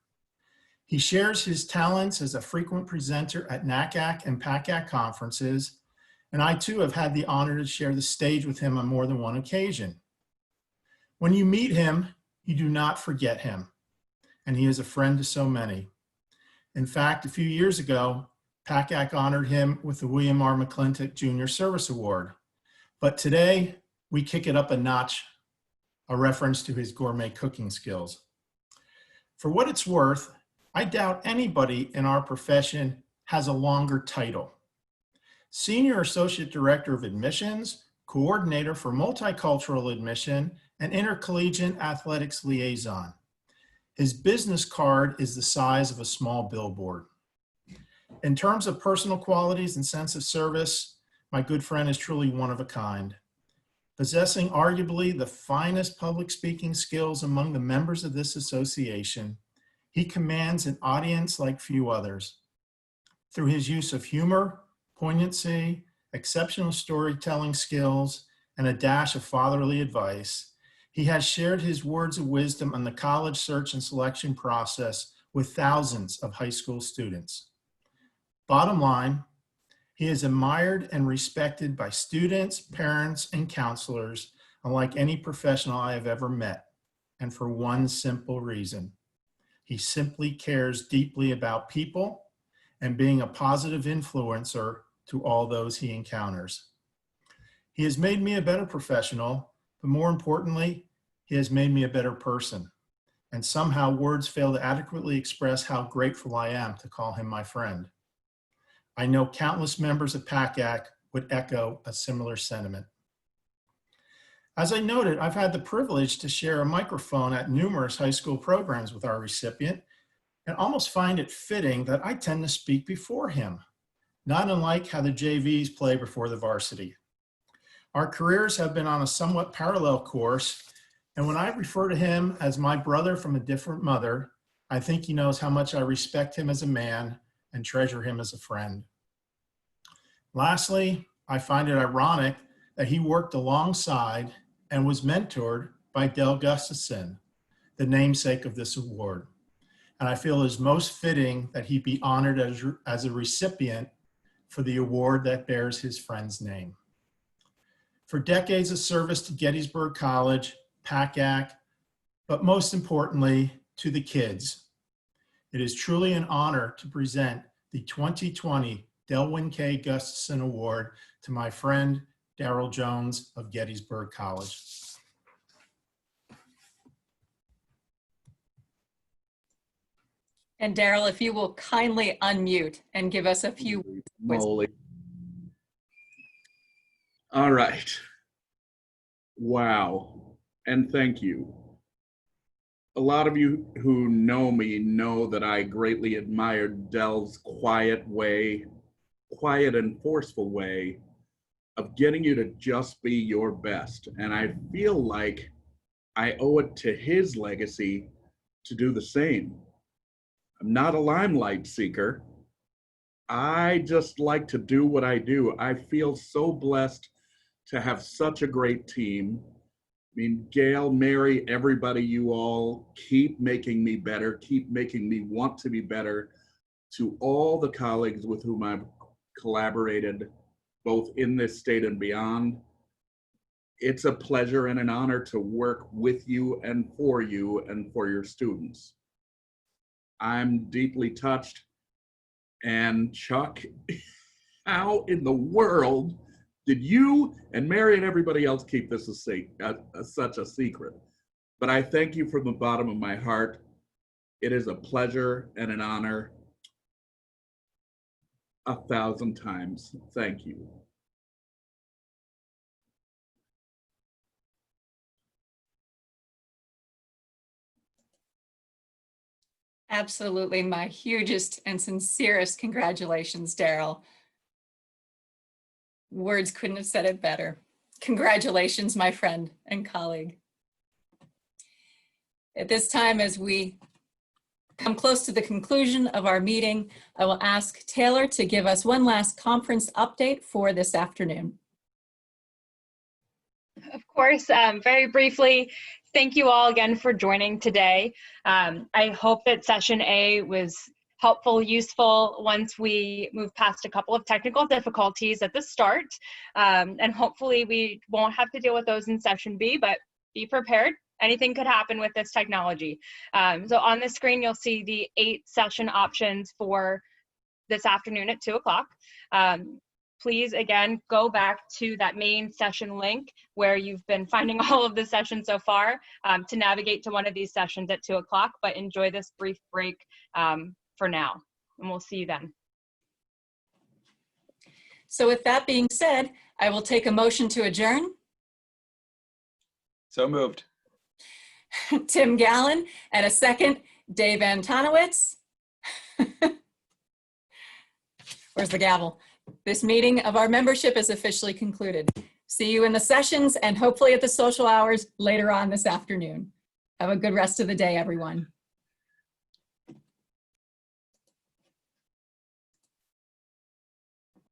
He shares his talents as a frequent presenter at NACAC and PACAC conferences, and I too have had the honor to share the stage with him on more than one occasion. When you meet him, you do not forget him, and he is a friend to so many. In fact, a few years ago, PACAC honored him with the William R. McClintock Jr. Service Award. But today, we kick it up a notch, a reference to his gourmet cooking skills. For what it's worth, I doubt anybody in our profession has a longer title. Senior Associate Director of Admissions, Coordinator for Multicultural Admission, and Intercollegiate Athletics Liaison. His business card is the size of a small billboard. In terms of personal qualities and sense of service, my good friend is truly one of a kind. Possessing arguably the finest public speaking skills among the members of this association, he commands an audience like few others. Through his use of humor, poignancy, exceptional storytelling skills, and a dash of fatherly advice, he has shared his words of wisdom on the college search and selection process with thousands of high school students. Bottom line, he is admired and respected by students, parents, and counselors, unlike any professional I have ever met, and for one simple reason. He simply cares deeply about people and being a positive influencer to all those he encounters. He has made me a better professional, but more importantly, he has made me a better person. And somehow words fail to adequately express how grateful I am to call him my friend. I know countless members of PACAC would echo a similar sentiment. As I noted, I've had the privilege to share a microphone at numerous high school programs with our recipient, and almost find it fitting that I tend to speak before him, not unlike how the JVs play before the varsity. Our careers have been on a somewhat parallel course, and when I refer to him as my brother from a different mother, I think he knows how much I respect him as a man and treasure him as a friend. Lastly, I find it ironic that he worked alongside and was mentored by Del Gustafson, the namesake of this award. And I feel it is most fitting that he be honored as a recipient for the award that bears his friend's name. For decades of service to Gettysburg College, PACAC, but most importantly, to the kids, it is truly an honor to present the 2020 Delwyn K. Gustafson Award to my friend, Daryl Jones of Gettysburg College. And Daryl, if you will kindly unmute and give us a few words. All right. Wow. And thank you. A lot of you who know me know that I greatly admired Del's quiet and forceful way of getting you to just be your best. And I feel like I owe it to his legacy to do the same. I'm not a limelight seeker. I just like to do what I do. I feel so blessed to have such a great team. I mean, Gail, Mary, everybody, you all keep making me better, keep making me want to be better. To all the colleagues with whom I've collaborated, both in this state and beyond, it's a pleasure and an honor to work with you and for your students. I'm deeply touched. And Chuck, how in the world did you and Mary and everybody else keep this such a secret? But I thank you from the bottom of my heart. It is a pleasure and an honor. 1,000 times. Thank you. Absolutely, my hugest and sincerest congratulations, Daryl. Words couldn't have said it better. Congratulations, my friend and colleague. At this time, as we come close to the conclusion of our meeting, I will ask Taylor to give us one last conference update for this afternoon. Of course, very briefly, thank you all again for joining today. I hope that session A was helpful, useful once we move past a couple of technical difficulties at the start. And hopefully we won't have to deal with those in session B, but be prepared. anything could happen with this technology. So on the screen, you'll see the 8 session options for this afternoon at 2 o'clock. Please, again, go back to that main session link where you've been finding all of the sessions so far to navigate to one of these sessions at 2 o'clock, but enjoy this brief break for now, and we'll see you then. So with that being said, I will take a motion to adjourn. So moved. Tim Gallen, and a second, Dave Antonowitz. Where's the gavel? This meeting of our membership is officially concluded. See you in the sessions and hopefully at the social hours later on this afternoon. Have a good rest of the day, everyone.